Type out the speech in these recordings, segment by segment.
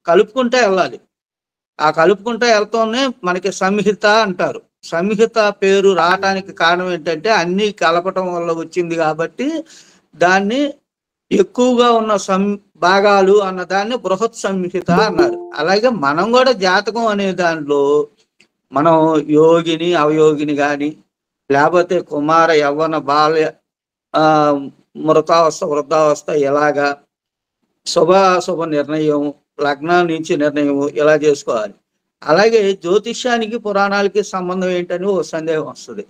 కలుపుకుంటే వెళ్ళాలి. ఆ కలుపుకుంటూ వెళ్తూనే మనకి సంహిత అంటారు. సంహిత పేరు రావటానికి కారణం ఏంటంటే అన్నీ కలపటం వల్ల వచ్చింది కాబట్టి దాన్ని ఎక్కువగా ఉన్న భాగాలు అన్న దాన్ని బృహత్ సంహిత అన్నారు. అలాగే మనం కూడా జాతకం అనే దాంట్లో మనం యోగిని అవయోగిని కానీ లేకపోతే కుమార యవ్వన బాల్య మృతావస్థ వృద్ధావస్థ ఇలాగా శుభాశుభ నిర్ణయం లగ్నం నుంచి నిర్ణయం ఇలా చేసుకోవాలి. అలాగే జ్యోతిష్యానికి పురాణాలకి సంబంధం ఏంటని ఓ సందేహం వస్తుంది.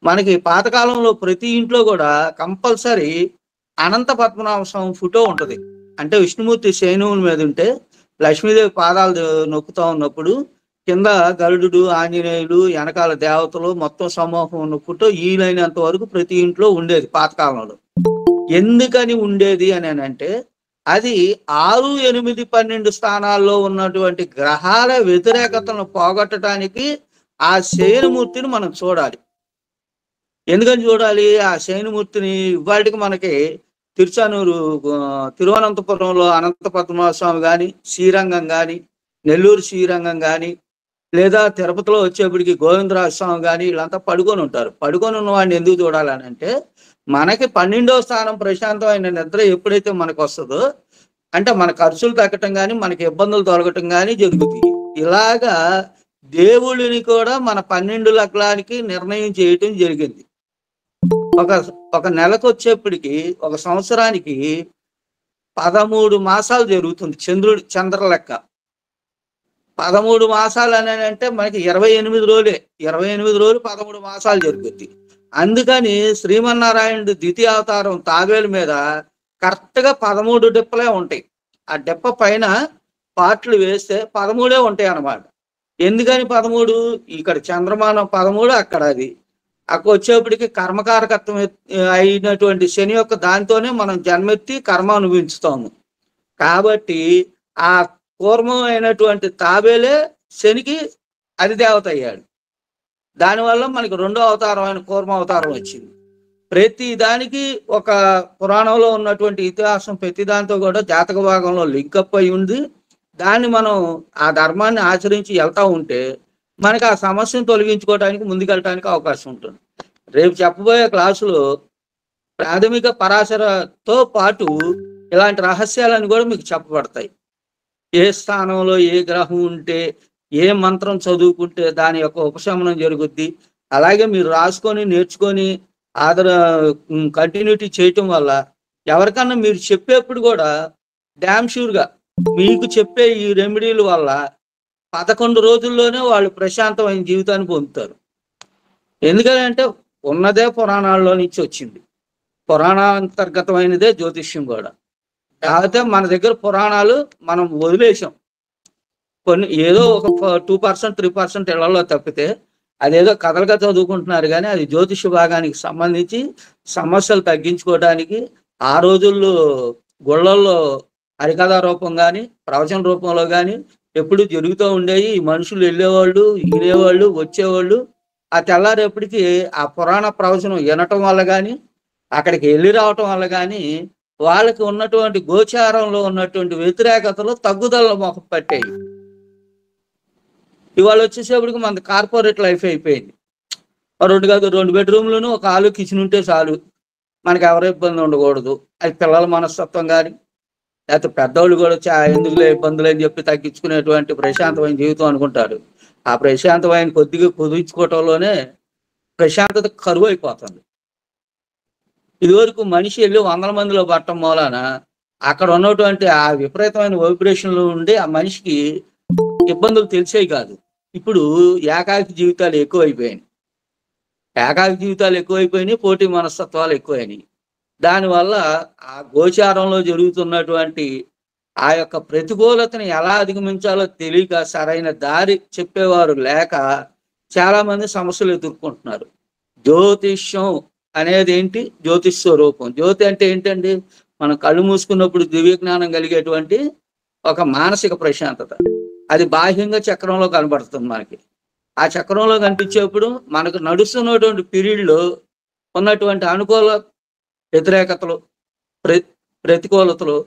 మనకి పాతకాలంలో ప్రతి ఇంట్లో కూడా కంపల్సరీ అనంత పద్మనాభ స్వామి ఫోటో ఉంటుంది. అంటే విష్ణుమూర్తి శయనముల మీద ఉంటే లక్ష్మీదేవి పాదాలు నొక్కుతా ఉన్నప్పుడు కింద గరుడు ఆంజనేయులు వెనకాల దేవతలు మొత్తం సమూహం ఉన్న ఫోటో వీలైనంత వరకు ప్రతి ఇంట్లో ఉండేది పాతకాలంలో. ఎందుకని ఉండేది అని అంటే అది 6, 8, 12 స్థానాల్లో ఉన్నటువంటి గ్రహాల వ్యతిరేకతను పోగొట్టడానికి ఆ శయనమూర్తిని మనం చూడాలి. ఎందుకని చూడాలి? ఆ శయనమూర్తిని ఇవాటికి మనకి తిరుచానూరు తిరువనంతపురంలో అనంత పద్మనాభ స్వామి కానీ, శ్రీరంగం కానీ, నెల్లూరు శ్రీరంగం కానీ, లేదా తిరుపతిలో వచ్చేప్పటికి గోవిందరాజ స్వామి కానీ వీళ్ళంతా పడుకొని ఉంటారు. పడుకొని ఉన్న వాడిని ఎందుకు చూడాలని అంటే మనకి 12వ స్థానం ప్రశాంతమైన నిద్ర ఎప్పుడైతే మనకు వస్తుందో అంటే మన ఖర్చులు తగ్గటం కానీ మనకి ఇబ్బందులు తొలగటం కానీ జరుగుతుంది. ఇలాగా దేవుళ్ళని కూడా మన 12 లగ్నానికి నిర్ణయం చేయటం జరిగింది. ఒక నెలకు వచ్చేప్పటికి ఒక సంవత్సరానికి 13 మాసాలు జరుగుతుంది. చంద్ర లెక్క 13 మాసాలు అని అంటే మనకి 28 రోజులే. 28 రోజులు 13 మాసాలు జరుగుద్ది. అందుకని శ్రీమన్నారాయణుడు ద్వితీయ అవతారం తాబేలు మీద కరెక్ట్గా 13 డిప్పలే ఉంటాయి. ఆ డిప్ప పైన పాటలు వేస్తే 13 ఉంటాయి అన్నమాట. ఎందుకని 13? ఇక్కడ చంద్రమానం 13, అక్కడ అది. అక్కడ వచ్చేప్పటికి కర్మకారకత్వం అయినటువంటి శని యొక్క దాంతోనే మనం జన్మెత్తి కర్మ అనుభవించుతాము. కాబట్టి ఆ కూర్మం అయినటువంటి తాబేలే శనికి అధిదేవత అయ్యాడు. దానివల్ల మనకి 2వ అవతారం అయిన కూర్మ అవతారం వచ్చింది. ప్రతి దానికి ఒక పురాణంలో ఉన్నటువంటి ఇతిహాసం ప్రతి దాంతో కూడా జాతక భాగంలో లింకప్ అయి ఉంది. దాన్ని మనం ఆ ధర్మాన్ని ఆచరించి వెళ్తా ఉంటే మనకి ఆ సమస్యను తొలగించుకోవడానికి ముందుకెళ్ళటానికి అవకాశం ఉంటుంది. రేపు చెప్పబోయే క్లాసులో ప్రాథమిక పరాశరతో పాటు ఇలాంటి రహస్యాలను కూడా మీకు చెప్పబడతాయి. ఏ స్థానంలో ఏ గ్రహం ఉంటే ఏ మంత్రం చదువుకుంటే దాని యొక్క ఉపశమనం జరుగుద్ది. అలాగే మీరు రాసుకొని నేర్చుకొని కంటిన్యూటీ చేయటం వల్ల ఎవరికన్నా మీరు చెప్పేప్పుడు కూడా డ్యామ్ షూర్గా మీకు చెప్పే ఈ రెమెడీల వల్ల 11 రోజుల్లోనే వాళ్ళు ప్రశాంతమైన జీవితాన్ని పొందుతారు. ఎందుకంటే ఉన్నదే పురాణాల్లో నుంచి వచ్చింది. పురాణాంతర్గతమైనదే జ్యోతిష్యం కూడా. కాకపోతే మన దగ్గర పురాణాలు మనం వదిలేసాం. కొన్ని ఏదో ఒక 2%, 3% ఇళ్లలో తప్పితే అదేదో కథలుగా చదువుకుంటున్నారు. కానీ అది జ్యోతిష భాగానికి సంబంధించి సమస్యలు తగ్గించుకోవడానికి ఆ రోజుల్లో గుళ్ళల్లో హరికథా రూపం కానీ ప్రవచన రూపంలో కానీ ఎప్పుడు జరుగుతూ ఉండేవి. మనుషులు వెళ్ళేవాళ్ళు, వినేవాళ్ళు, వచ్చేవాళ్ళు. ఆ తెల్లారేపటికి ఆ పురాణ ప్రవచనం వినటం వల్ల కానీ అక్కడికి వెళ్ళి రావటం వల్ల కానీ వాళ్ళకి ఉన్నటువంటి గోచారంలో ఉన్నటువంటి వ్యతిరేకతలు తగ్గుదల మొహం పట్టాయి. ఇవాళ వచ్చేసేపటికి మన కార్పొరేట్ లైఫ్ అయిపోయింది. 2 బెడ్రూమ్లను ఒక హాలు కిచెన్ ఉంటే చాలు, మనకి ఎవరి ఇబ్బంది ఉండకూడదు. అది పిల్లల మనస్తత్వం కానీ లేకపోతే పెద్దవాళ్ళు కూడా ఎందుకులే ఇబ్బందులు అని చెప్పి తగ్గించుకునేటువంటి ప్రశాంతమైన జీవితం అనుకుంటారు. ఆ ప్రశాంతమైన కొద్దిగా కుదించుకోవటంలోనే ప్రశాంతత కరువు అయిపోతుంది. ఇదివరకు మనిషి వెళ్ళి 100 మందిలో పట్టడం మూలాన అక్కడ ఉన్నటువంటి ఆ విపరీతమైన వైబ్రేషన్లు ఉండి ఆ మనిషికి ఇబ్బందులు తెలిసేవి కాదు. ఇప్పుడు ఏకాకి జీవితాలు ఎక్కువైపోయినాయి. పోటీ మనస్తత్వాలు ఎక్కువైనాయి. దానివల్ల ఆ గోచారంలో జరుగుతున్నటువంటి ఆ యొక్క ప్రతికూలతని ఎలా అధిగమించాలో తెలియక సరైన దారి చెప్పేవారు లేక చాలా మంది సమస్యలు ఎదుర్కొంటున్నారు. జ్యోతిష్యం అనేది ఏంటి? జ్యోతిష్ స్వరూపం. జ్యోతి అంటే ఏంటండి? మనం కళ్ళు మూసుకున్నప్పుడు దివ్య జ్ఞానం కలిగేటువంటి ఒక మానసిక ప్రశాంతత. అది బాహ్యంగా చక్రంలో కనబడుతుంది మనకి. ఆ చక్రంలో కనిపించేప్పుడు మనకు నడుస్తున్నటువంటి పీరియడ్లో ఉన్నటువంటి అనుకూల వ్యతిరేకతలు ప్రతికూలతలు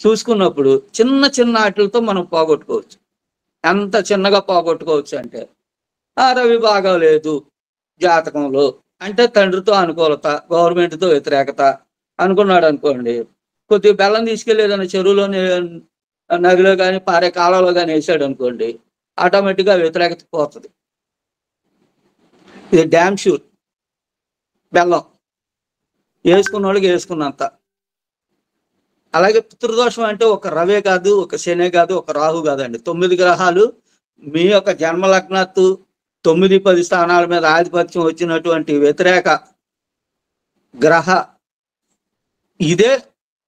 చూసుకున్నప్పుడు చిన్న చిన్న వాటిలతో మనం పోగొట్టుకోవచ్చు. ఎంత చిన్నగా పోగొట్టుకోవచ్చు అంటే, ఆ రవి బాగాలేదు జాతకంలో అంటే తండ్రితో అనుకూలత, గవర్నమెంట్తో వ్యతిరేకత అనుకున్నాడు అనుకోండి, కొద్దిగా బెల్లం తీసుకెళ్ళి ఏదైనా చెరువులోని నదిలో కానీ పారే కాలంలో కానీ వేసాడు అనుకోండి, ఆటోమేటిక్గా వ్యతిరేకత పోతుంది. ఇది డ్యామ్ షూర్. బెల్లం వేసుకున్న వాళ్ళకి వేసుకున్నంత. అలాగే పితృదోషం అంటే ఒక రవే కాదు, ఒక శనే కాదు, ఒక రాహు కాదండి. 9 గ్రహాలు మీ యొక్క జన్మ లగ్నత్తు 9-10 స్థానాల మీద ఆధిపత్యం వచ్చినటువంటి వ్యతిరేక గ్రహ ఇదే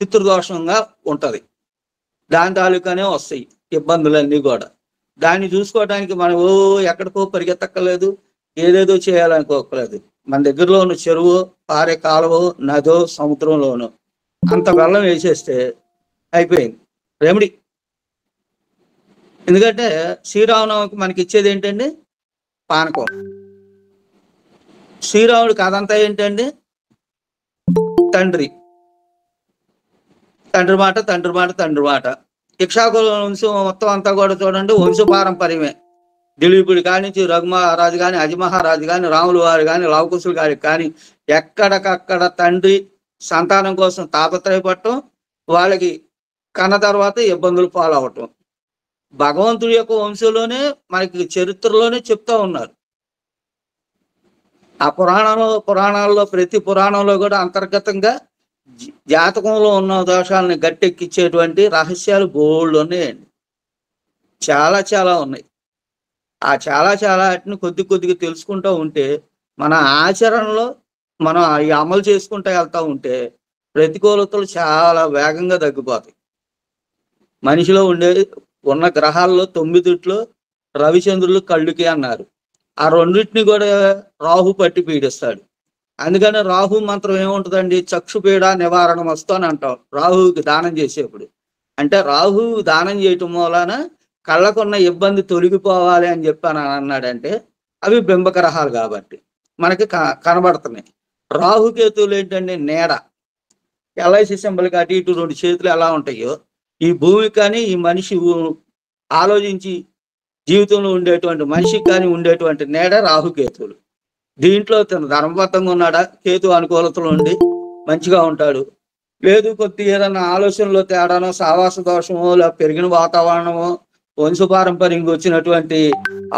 పితృదోషంగా ఉంటది. దాని తాలూకానే వస్తాయి ఇబ్బందులన్నీ కూడా. దాన్ని చూసుకోవడానికి మనం ఎక్కడికో పరిగెత్తక్కర్లేదు, ఏదేదో చేయాలనుకోకలేదు. మన దగ్గరలో ఉన్న చెరువు, పారే కాలువో, నదో, సముద్రంలోనో అంత బెల్లం వేసేస్తే అయిపోయింది రెమెడీ. ఎందుకంటే శ్రీరామనవమికి మనకి ఇచ్చేది ఏంటండి? పానకం. శ్రీరాముడి కథ అంతా ఏంటండి? తండ్రి మాట, తండ్రి మాట, తండ్రి మాట. ఇక్షాకుల వంశం మొత్తం అంతా కూడా చూడండి వంశ పారంపర్యమే. దిలీపుడి కానించి రఘుమహారాజు కానీ, అజిమహారాజు కానీ, రాములు వారు కానీ, లవకుశులు గారికి కానీ ఎక్కడికక్కడ తండ్రి సంతానం కోసం తాపత్రయపడటం, వాళ్ళకి కన్న తర్వాత ఇబ్బందులు పాలవటం భగవంతుడి యొక్క వంశంలోనే మనకి చరిత్రలోనే చెప్తా ఉన్నారు. ఆ పురాణాల్లో ప్రతి పురాణంలో కూడా అంతర్గతంగా జాతకంలో ఉన్న దోషాలని గట్టెక్కించేటువంటి రహస్యాలు బోల్డ్ ఉన్నాయండి. చాలా చాలా ఉన్నాయి. ఆ చాలా వాటిని కొద్దిగా తెలుసుకుంటూ ఉంటే మన ఆచరణలో మనం ఈ అమలు చేసుకుంటూ వెళ్తూ ఉంటే ప్రతికూలతలు చాలా వేగంగా తగ్గిపోతాయి. మనిషిలో ఉన్న గ్రహాల్లో 9 రవిచంద్రులు కళ్ళుకి అన్నారు. ఆ రెండింటిని కూడా రాహు పట్టి పీడిస్తాడు. అందుకని రాహు మంత్రం ఏముంటుందండి? చక్షుపీడ నివారణ వస్తు అని అంటాం రాహువుకి దానం చేసేప్పుడు. అంటే రాహువు దానం చేయటం మూలాన కళ్ళకున్న ఇబ్బంది తొలగిపోవాలి అని చెప్పాను అన్నాడంటే అవి బింబగ్రహాలు కాబట్టి మనకి కనబడుతున్నాయి. రాహుకేతువులు ఏంటంటే నీడ. ఎల్ఐసి సింబల్కి అటు ఇటు 2 చేతులు ఎలా ఉంటాయో ఈ భూమికి కానీ ఈ మనిషి ఆలోచించి జీవితంలో ఉండేటువంటి మనిషికి కానీ ఉండేటువంటి నీడ రాహుకేతువులు. దీంట్లో తను ధర్మబద్ధంగా ఉన్నాడా? కేతు అనుకూలతలు ఉండి మంచిగా ఉంటాడు. లేదు కొద్దిగా ఏదన్నా ఆలోచనలో తేడానో, సావాస దోషమో, లేదా పెరిగిన వాతావరణమో, వంశపారంపర్యంగా వచ్చినటువంటి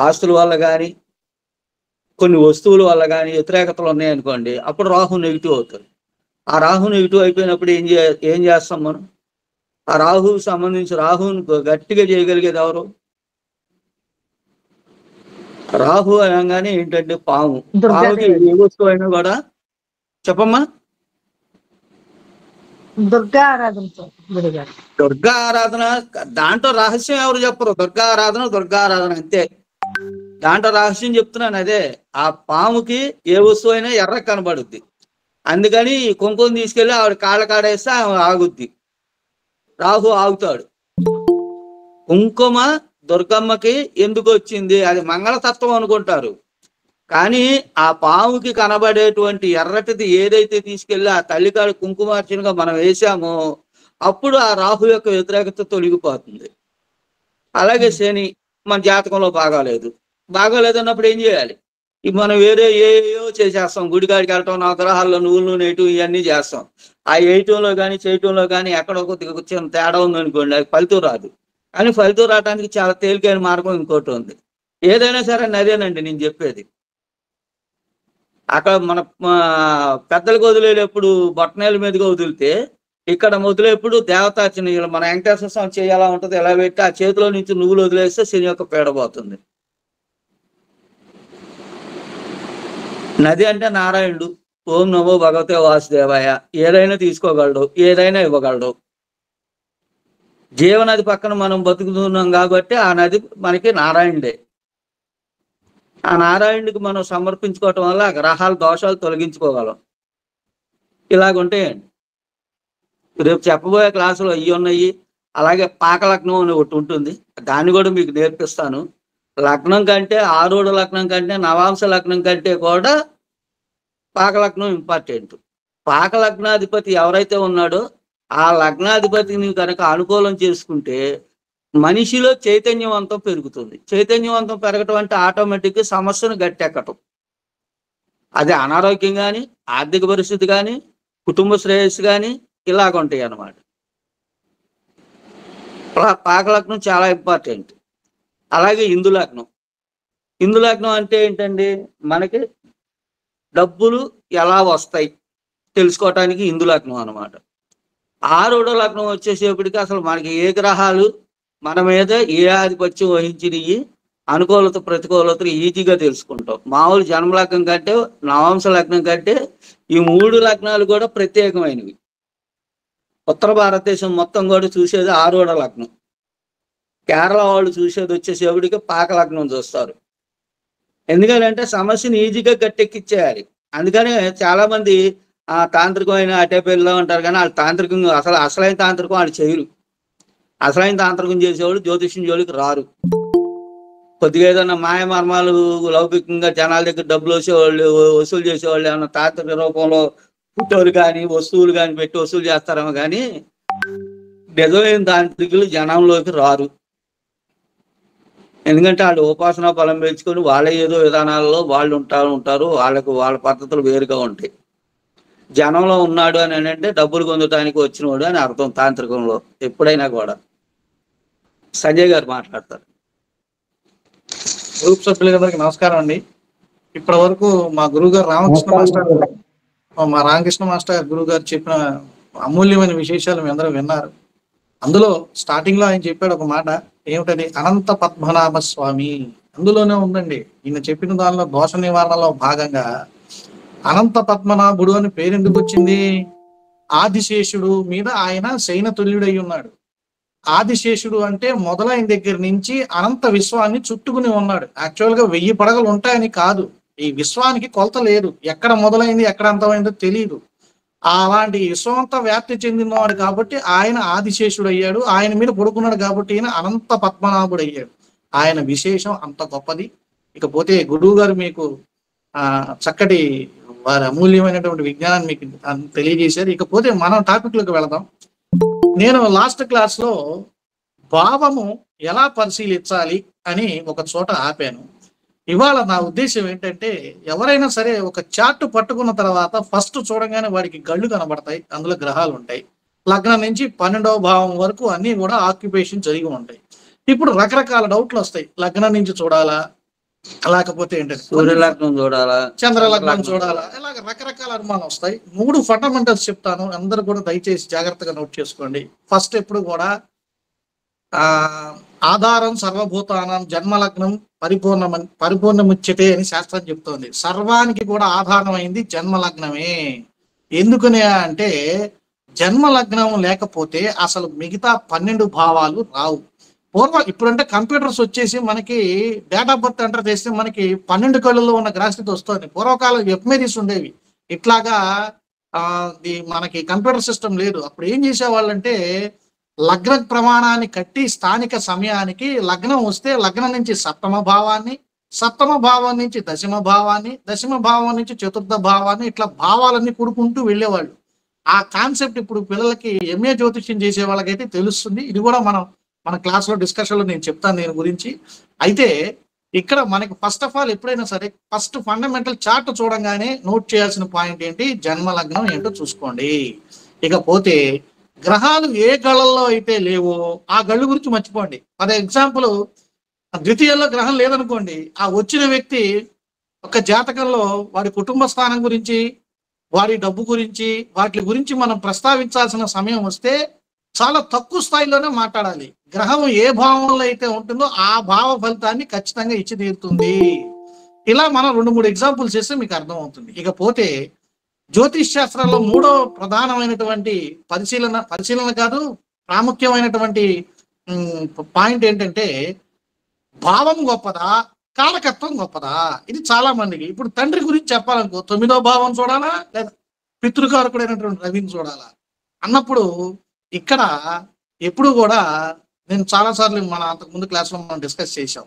ఆస్తుల వల్ల కానీ కొన్ని వస్తువుల వల్ల కానీ వ్యతిరేకతలు ఉన్నాయనుకోండి, అప్పుడు రాహు నెగిటివ్ అవుతుంది. ఆ రాహు నెగిటివ్ అయిపోయినప్పుడు ఏం చేస్తాం మనం? ఆ రాహువుకి సంబంధించి రాహువుని గట్టిగా చేయగలిగేది ఎవరు? రాహు అనగానే ఏంటంటే పాము. పాముకి ఏ వస్తువు అయినా కూడా చెప్పమ్మా. దుర్గా ఆరాధన దాంట్లో రహస్యం ఎవరు చెప్పరు. దుర్గా ఆరాధన అంతే. దాంట్లో రహస్యం చెప్తున్నాను అదే. ఆ పాముకి ఏ వస్తువు అయినా ఎర్ర కనబడుద్ది. అందుకని కుంకుమ తీసుకెళ్ళి ఆవిడ కాళ్ళ కాడేస్తే ఆమె ఆగుద్ది, రాహు ఆగుతాడు. కుంకుమ దుర్గమ్మకి ఎందుకు వచ్చింది? అది మంగళతత్వం అనుకుంటారు. కానీ ఆ పాముకి కనబడేటువంటి ఎర్రటిది ఏదైతే తీసుకెళ్ళి ఆ తల్లికాడు కుంకుమార్చనగా మనం వేసామో అప్పుడు ఆ రాహు యొక్క వ్యతిరేకత తొలగిపోతుంది. అలాగే శని మన జాతకంలో బాగాలేదన్నప్పుడు ఏం చేయాలి? మనం వేరే ఏయో చేసేస్తాం. గుడికాడికి వెళ్ళటం, నవగ్రహాల్లో నువ్వులు నేయటం ఇవన్నీ చేస్తాం. ఆ వేయటంలో కానీ చేయటంలో కానీ ఎక్కడో కొద్దిగా చిన్న తేడా ఉందనుకోండి, అది ఫలితం రాదు. కానీ ఫలితం రావడానికి చాలా తేలికైన మార్గం ఇంకోటి ఉంది. ఏదైనా సరే అదేనండి నేను చెప్పేది. అక్కడ మన పెద్దలకు వదిలేటప్పుడు బొట్టనేల మీదుగా వదిలితే ఇక్కడ వదిలేప్పుడు దేవతార్చన మన వెంకటేశ్వర స్వామి చేయాలా ఉంటుంది. ఎలా పెట్టి ఆ చేతిలో నుంచి నువ్వులు వదిలేస్తే శని యొక్క పీడబోతుంది. నది అంటే నారాయణుడు. ఓం నమో భగవతే వాసుదేవాయ. ఏదైనా తీసుకోగలడు, ఏదైనా ఇవ్వగలడు. జీవనది పక్కన మనం బతుకుతున్నాం కాబట్టి ఆ నది మనకి నారాయణుడే. ఆ నారాయణుడికి మనం సమర్పించుకోవటం వల్ల ఆ గ్రహాల దోషాలు తొలగించుకోగలం. ఇలాగుంటాయండి. రేపు చెప్పబోయే క్లాసులో ఇవి ఉన్నాయి. అలాగే పాక లగ్నం అని ఒకటి ఉంటుంది, దాన్ని కూడా మీకు నేర్పిస్తాను. లగ్నం కంటే ఆరూఢ లగ్నం కంటే నవాంశ లగ్నం కంటే కూడా పాక లగ్నం ఇంపార్టెంట్. పాక లగ్నాధిపతి ఎవరైతే ఉన్నాడో ఆ లగ్నాధిపతిని కనుక అనుకూలం చేసుకుంటే మనిషిలో చైతన్యవంతం పెరుగుతుంది. చైతన్యవంతం పెరగటం అంటే ఆటోమేటిక్గా సమస్యను గట్టెక్కటం. అది అనారోగ్యం కానీ, ఆర్థిక పరిస్థితి కానీ, కుటుంబ శ్రేయస్సు కానీ ఇలాగ ఉంటాయి అన్నమాట. పాకలగ్నం చాలా ఇంపార్టెంట్. అలాగే ఇందు లగ్నం. ఇందు లగ్నం అంటే ఏంటండి, మనకి డబ్బులు ఎలా వస్తాయి తెలుసుకోవటానికి ఇందు లగ్నం అనమాట. ఆరుడో లగ్నం వచ్చేసేపటికి అసలు మనకి ఏ గ్రహాలు మన మీద ఏ ఆధిపత్యం వహించినవి, అనుకూలత ప్రతికూలతలు ఈజీగా తెలుసుకుంటాం. మామూలు జన్మ లగ్నం కంటే, నవాంశ లగ్నం కంటే ఈ 3 లగ్నాలు కూడా ప్రత్యేకమైనవి. ఉత్తర భారతదేశం మొత్తం కూడా చూసేది ఆరుడ లగ్నం. కేరళ వాళ్ళు చూసేది వచ్చేసేపటికి పాక లగ్నం చూస్తారు. ఎందుకంటే సమస్యను ఈజీగా గట్టెక్కిచ్చేయాలి. అందుకనే చాలా మంది తాంత్రికమైన అటే పెళ్ళిలో ఉంటారు, కానీ వాళ్ళు తాంత్రికం అసలైన తాంత్రికం వాళ్ళు చేయరు. అసలైన తాంత్రికం చేసేవాళ్ళు జ్యోతిష్యం జోలికి రారు. కొద్దిగా ఏదైనా మాయ మర్మాలు లౌకికంగా జనాల దగ్గర డబ్బులు వసూలు చేసేవాళ్ళు ఏమన్నా తాంత్రిక రూపంలో ఫోటోలు కానీ వస్తువులు కానీ పెట్టి వసూలు చేస్తారేమో, కానీ నిజమైన తాంత్రికులు జనంలోకి రారు. ఎందుకంటే వాళ్ళు ఉపాసనా బలం పెంచుకొని వాళ్ళ ఏదో విధానాల్లో వాళ్ళు ఉంటారు. వాళ్ళ పద్ధతులు వేరుగా ఉంటాయి. జనంలో ఉన్నాడు అని అంటే డబ్బులు పొందడానికి వచ్చినవాడు అని అర్థం తాంత్రికంలో ఎప్పుడైనా కూడా. సంజయ్ గారు మాట్లాడతారు. గ్రూప్ సభ్యులందరికీ నమస్కారం అండి. ఇప్పటి వరకు మా గురువు గారు రామకృష్ణ మాస్టర్ గురువు గారు చెప్పిన అమూల్యమైన విశేషాలు మీ అందరూ విన్నారు. అందులో స్టార్టింగ్ లో ఆయన చెప్పాడు ఒక మాట, ఏమిటది? అనంత పద్మనాభ స్వామి. అందులోనే ఉందండి. ఈయన చెప్పిన దానిలో దోష నివారణలో భాగంగా అనంత పద్మనాభుడు అని పేరు ఎందుకు వచ్చింది? ఆదిశేషుడు మీద ఆయన శయనతుల్యుడై ఉన్నాడు. ఆదిశేషుడు అంటే మొదలైన దగ్గర నుంచి అనంత విశ్వాన్ని చుట్టుకుని ఉన్నాడు. యాక్చువల్ గా 1000 పడగలు ఉంటాయని కాదు, ఈ విశ్వానికి కొలత లేదు. ఎక్కడ మొదలైంది ఎక్కడ అంతమైందో తెలియదు. అలాంటి విశ్వమంతా వ్యాప్తి చెందినవాడు కాబట్టి ఆయన ఆదిశేషుడు అయ్యాడు. ఆయన మీద పడుకున్నాడు కాబట్టి ఈయన అనంత పద్మనాభుడు అయ్యాడు. ఆయన విశేషం అంత గొప్పది. ఇకపోతే గురువు గారు మీకు చక్కటి వారి అమూల్యమైనటువంటి విజ్ఞానాన్ని మీకు తెలియజేశారు. ఇకపోతే మనం టాపిక్ లోకి వెళదాం. నేను లాస్ట్ క్లాస్ లో భావము ఎలా పరిశీలించాలి అని ఒక చోట ఆపాను. ఇవాళ నా ఉద్దేశం ఏంటంటే, ఎవరైనా సరే ఒక చార్ట్ పట్టుకున్న తర్వాత ఫస్ట్ చూడగానే వాడికి గళ్ళు కనబడతాయి. అందులో గ్రహాలు ఉంటాయి. లగ్నం నుంచి 12వ భావం వరకు అన్ని కూడా ఆక్యుపేషన్ జరిగి ఉంటాయి. ఇప్పుడు రకరకాల డౌట్లు వస్తాయి. లగ్నం నుంచి చూడాలా, లేకపోతే ఏంటంటే సూర్య లగ్నం చూడాలా, చంద్ర లగ్నం చూడాలా, ఇలాగ రకరకాల అనుమానం వస్తాయి. 3 ఫండమెంటల్స్ చెప్తాను, అందరూ కూడా దయచేసి జాగ్రత్తగా నోట్ చేసుకోండి. ఫస్ట్ ఎప్పుడు కూడా ఆధారం సర్వభూతానం జన్మలగ్నం పరిపూర్ణముచ్యతే అని శాస్త్రం చెప్తోంది. సర్వానికి కూడా ఆధారమైంది జన్మలగ్నమే. ఎందుకనే అంటే జన్మలగ్నం లేకపోతే అసలు మిగతా 12 భావాలు రావు. ఇప్పుడంటే కంప్యూటర్స్ వచ్చేసి మనకి డేట్ ఆఫ్ బర్త్ ఎంటర్ చేస్తే మనకి 12 కళ్ళల్లో ఉన్న గ్రహస్థితి వస్తుంది. పూర్వకాలం ఎఫ్మెరీస్ ఉండేవి. ఇట్లాగా మనకి కంప్యూటర్ సిస్టమ్ లేదు. అప్పుడు ఏం చేసేవాళ్ళంటే లగ్న ప్రమాణాన్ని కట్టి స్థానిక సమయానికి లగ్నం వస్తే లగ్నం నుంచి 7వ భావాన్ని, 7వ భావం నుంచి 10వ భావాన్ని, 10వ భావం నుంచి 4వ భావాన్ని, ఇట్లా భావాలన్నీ కూడుకుంటూ వెళ్ళేవాళ్ళు. ఆ కాన్సెప్ట్ ఇప్పుడు పిల్లలకి ఎంఏ జ్యోతిష్యం చేసే వాళ్ళకైతే తెలుస్తుంది. ఇది కూడా మన క్లాస్లో డిస్కషన్లో నేను చెప్తాను దీని గురించి. అయితే ఇక్కడ మనకి ఫస్ట్ ఆఫ్ ఆల్ ఎప్పుడైనా సరే ఫస్ట్ ఫండమెంటల్ చార్ట్ చూడంగానే నోట్ చేయాల్సిన పాయింట్ ఏంటి? జన్మ లగ్నం ఏంటో చూసుకోండి. ఇకపోతే గ్రహాలు ఏ గళ్ళల్లో అయితే లేవో ఆ గళ్ళు గురించి మర్చిపోండి. ఫర్ ఎగ్జాంపుల్ ద్వితీయంలో గ్రహం లేదనుకోండి, ఆ వచ్చిన వ్యక్తి ఒక జాతకంలో వాడి కుటుంబ స్థానం గురించి, వాడి డబ్బు గురించి, వాటి గురించి మనం ప్రస్తావించాల్సిన సమయం వస్తే చాలా తక్కువ స్థాయిలోనే మాట్లాడాలి. గ్రహం ఏ భావంలో అయితే ఉంటుందో ఆ భావ ఫలితాన్ని ఖచ్చితంగా ఇచ్చి తీరుతుంది. ఇలా మనం 2-3 ఎగ్జాంపుల్స్ చేస్తే మీకు అర్థమవుతుంది. ఇకపోతే జ్యోతిష్ శాస్త్రంలో 3వ ప్రధానమైనటువంటి పరిశీలన కాదు, ప్రాముఖ్యమైనటువంటి పాయింట్ ఏంటంటే భావం గొప్పదా, కారకత్వం గొప్పదా? ఇది చాలా మందికి. ఇప్పుడు తండ్రి గురించి చెప్పాలనుకో 9వ భావం చూడాలా, లేదా పితృకారకుడైనటువంటి రవిని చూడాలా అన్నప్పుడు ఇక్కడ ఎప్పుడు కూడా నేను చాలాసార్లు అంతకుముందు క్లాస్లో మనం డిస్కస్ చేశాం.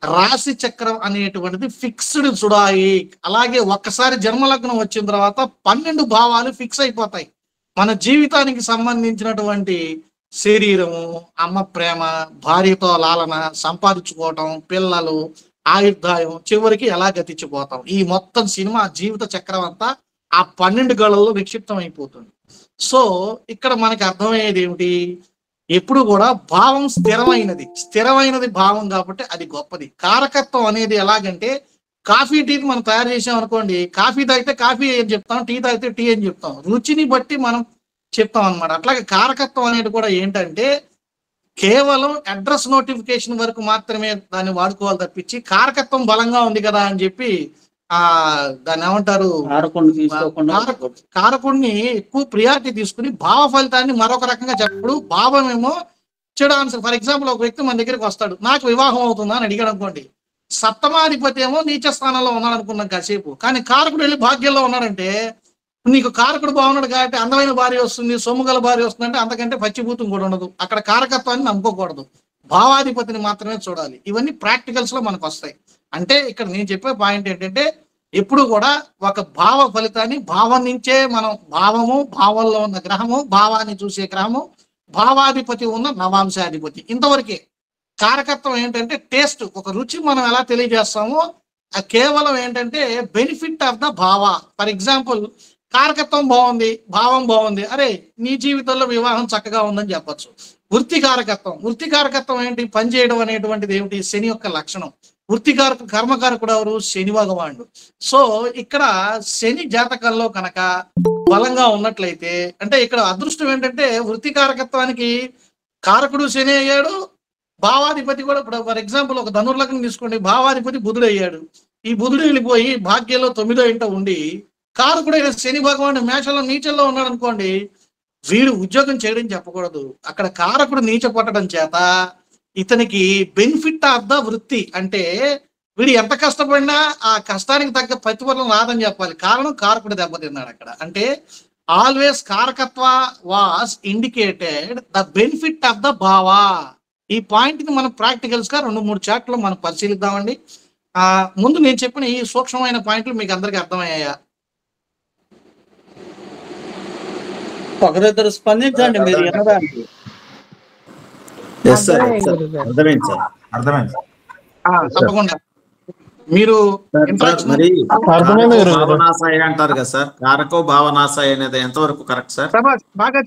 రాశి చక్రం అనేటువంటిది ఫిక్స్డ్ చూడాలి. అలాగే ఒక్కసారి జన్మలగ్నం వచ్చిన తర్వాత 12 భావాలు ఫిక్స్ అయిపోతాయి. మన జీవితానికి సంబంధించినటువంటి శరీరము, అమ్మ ప్రేమ, భార్యతో లాలన, సంపాదించుకోవటం, పిల్లలు, ఆయుర్దాయం, చివరికి ఎలా గతించిపోతాం, ఈ మొత్తం సినిమా జీవిత చక్రం అంతా ఆ 12 గళ్ళల్లో నిక్షిప్తం అయిపోతుంది. సో ఇక్కడ మనకి అర్థమయ్యేది ఏమిటి? ఎప్పుడు కూడా భావం స్థిరమైనది భావం కాబట్టి అది గొప్పది. కారకత్వం అనేది ఎలాగంటే, కాఫీ టీ మనం తయారు చేసాం అనుకోండి, కాఫీ తాగితే కాఫీ అని చెప్తాం, టీ తాగితే టీ అని చెప్తాం, రుచిని బట్టి మనం చెప్తాం అనమాట. అట్లాగే కారకత్వం అనేది కూడా ఏంటంటే కేవలం అడ్రస్ నోటిఫికేషన్ వరకు మాత్రమే దాన్ని వాడుకోవాలి తప్పించి, కారకత్వం బలంగా ఉంది కదా అని చెప్పి దాన్ని ఏమంటారు, కారకుడిని ఎక్కువ ప్రియారిటీ తీసుకుని భావ ఫలితాన్ని మరొక రకంగా చెప్పడు. భావం ఏమో చెడు ఆన్సర్. ఫర్ ఎగ్జాంపుల్, ఒక వ్యక్తి మన దగ్గరికి వస్తాడు, నాకు వివాహం అవుతుందా అని అడిగాడు అనుకోండి, సప్తమాధిపతి ఏమో నీచ స్థానంలో ఉన్నాడు అనుకున్నాం కాసేపు, కానీ కారకుడు వెళ్ళి భాగ్యంలో ఉన్నాడంటే, నీకు కారకుడు బాగున్నాడు కాబట్టి అందమైన భార్య వస్తుంది, సొమ్ముగల భార్య వస్తుంది అంటే అంతకంటే పచ్చిభూతం కూడా ఉండదు. అక్కడ కారకత్వాన్ని నమ్ముకోకూడదు, భావాధిపతిని మాత్రమే చూడాలి. ఇవన్నీ ప్రాక్టికల్స్ లో మనకు వస్తాయి. అంటే ఇక్కడ నేను చెప్పే పాయింట్ ఏంటంటే, ఎప్పుడు కూడా ఒక భావ ఫలితాన్ని భావం నుంచే మనం, భావము, భావంలో ఉన్న గ్రహము, భావాన్ని చూసే గ్రహము, భావాధిపతి ఉన్న నవాంశాధిపతి, ఇంతవరకే. కారకత్వం ఏంటంటే టేస్ట్, ఒక రుచి మనం ఎలా తెలియజేస్తామో కేవలం ఏంటంటే బెనిఫిట్ ఆఫ్ ద భావ. ఫర్ ఎగ్జాంపుల్, కారకత్వం బాగుంది, భావం బాగుంది, అరే నీ జీవితంలో వివాహం చక్కగా ఉందని చెప్పచ్చు. వృత్తి కారకత్వం ఏంటి? పనిచేయడం అనేటువంటిది ఏమిటి? శని యొక్క లక్షణం. కర్మకారకుడు ఎవరు? శని భగవానుడు. సో ఇక్కడ శని జాతకంలో కనుక బలంగా ఉన్నట్లయితే, అంటే ఇక్కడ అదృష్టం ఏంటంటే వృత్తి కారకత్వానికి కారకుడు శని అయ్యాడు, భావాధిపతి కూడా. ఇప్పుడు ఫర్ ఎగ్జాంపుల్ ఒక ధనుర్లగ్నం తీసుకోండి, భావాధిపతి బుధుడు అయ్యాడు. ఈ బుధుడు వెళ్ళిపోయి భాగ్యంలో 9వ ఇంట ఉండి కారకుడైన శని భగవానుడు మేషంలో నీచంలో ఉన్నాడు అనుకోండి, వీడు ఉద్యోగం చేయడం చెప్పకూడదు. అక్కడ కారకుడు నీచ పట్టడం చేత ఇతనికి బెనిఫిట్ ఆఫ్ ద వృత్తి, అంటే వీడు ఎంత కష్టపడినా ఆ కష్టానికి తగ్గ ప్రతిఫలం రాదని చెప్పాలి. కారణం కారకుడు దెబ్బతిన్నాడు అక్కడ. అంటే ఆల్వేస్ కారకత్వ was indicated the benefit of the భావా. ఈ పాయింట్ ని మనం ప్రాక్టికల్స్ గా 2-3 చాప్టర్లు మనం పరిశీలిద్దామండి. ముందు నేను చెప్పిన ఈ సూక్ష్మమైన పాయింట్లు మీకు అందరికి అర్థమయ్యాయా? ఒకరిద్దరు స్పందించండి మీరు వినడానికి. తప్పకుండా మీరు భావనాశయ అంటారు కదా సార్, కారకో భావనాశయ అనేది ఎంతవరకు కరెక్ట్ సార్? బాగా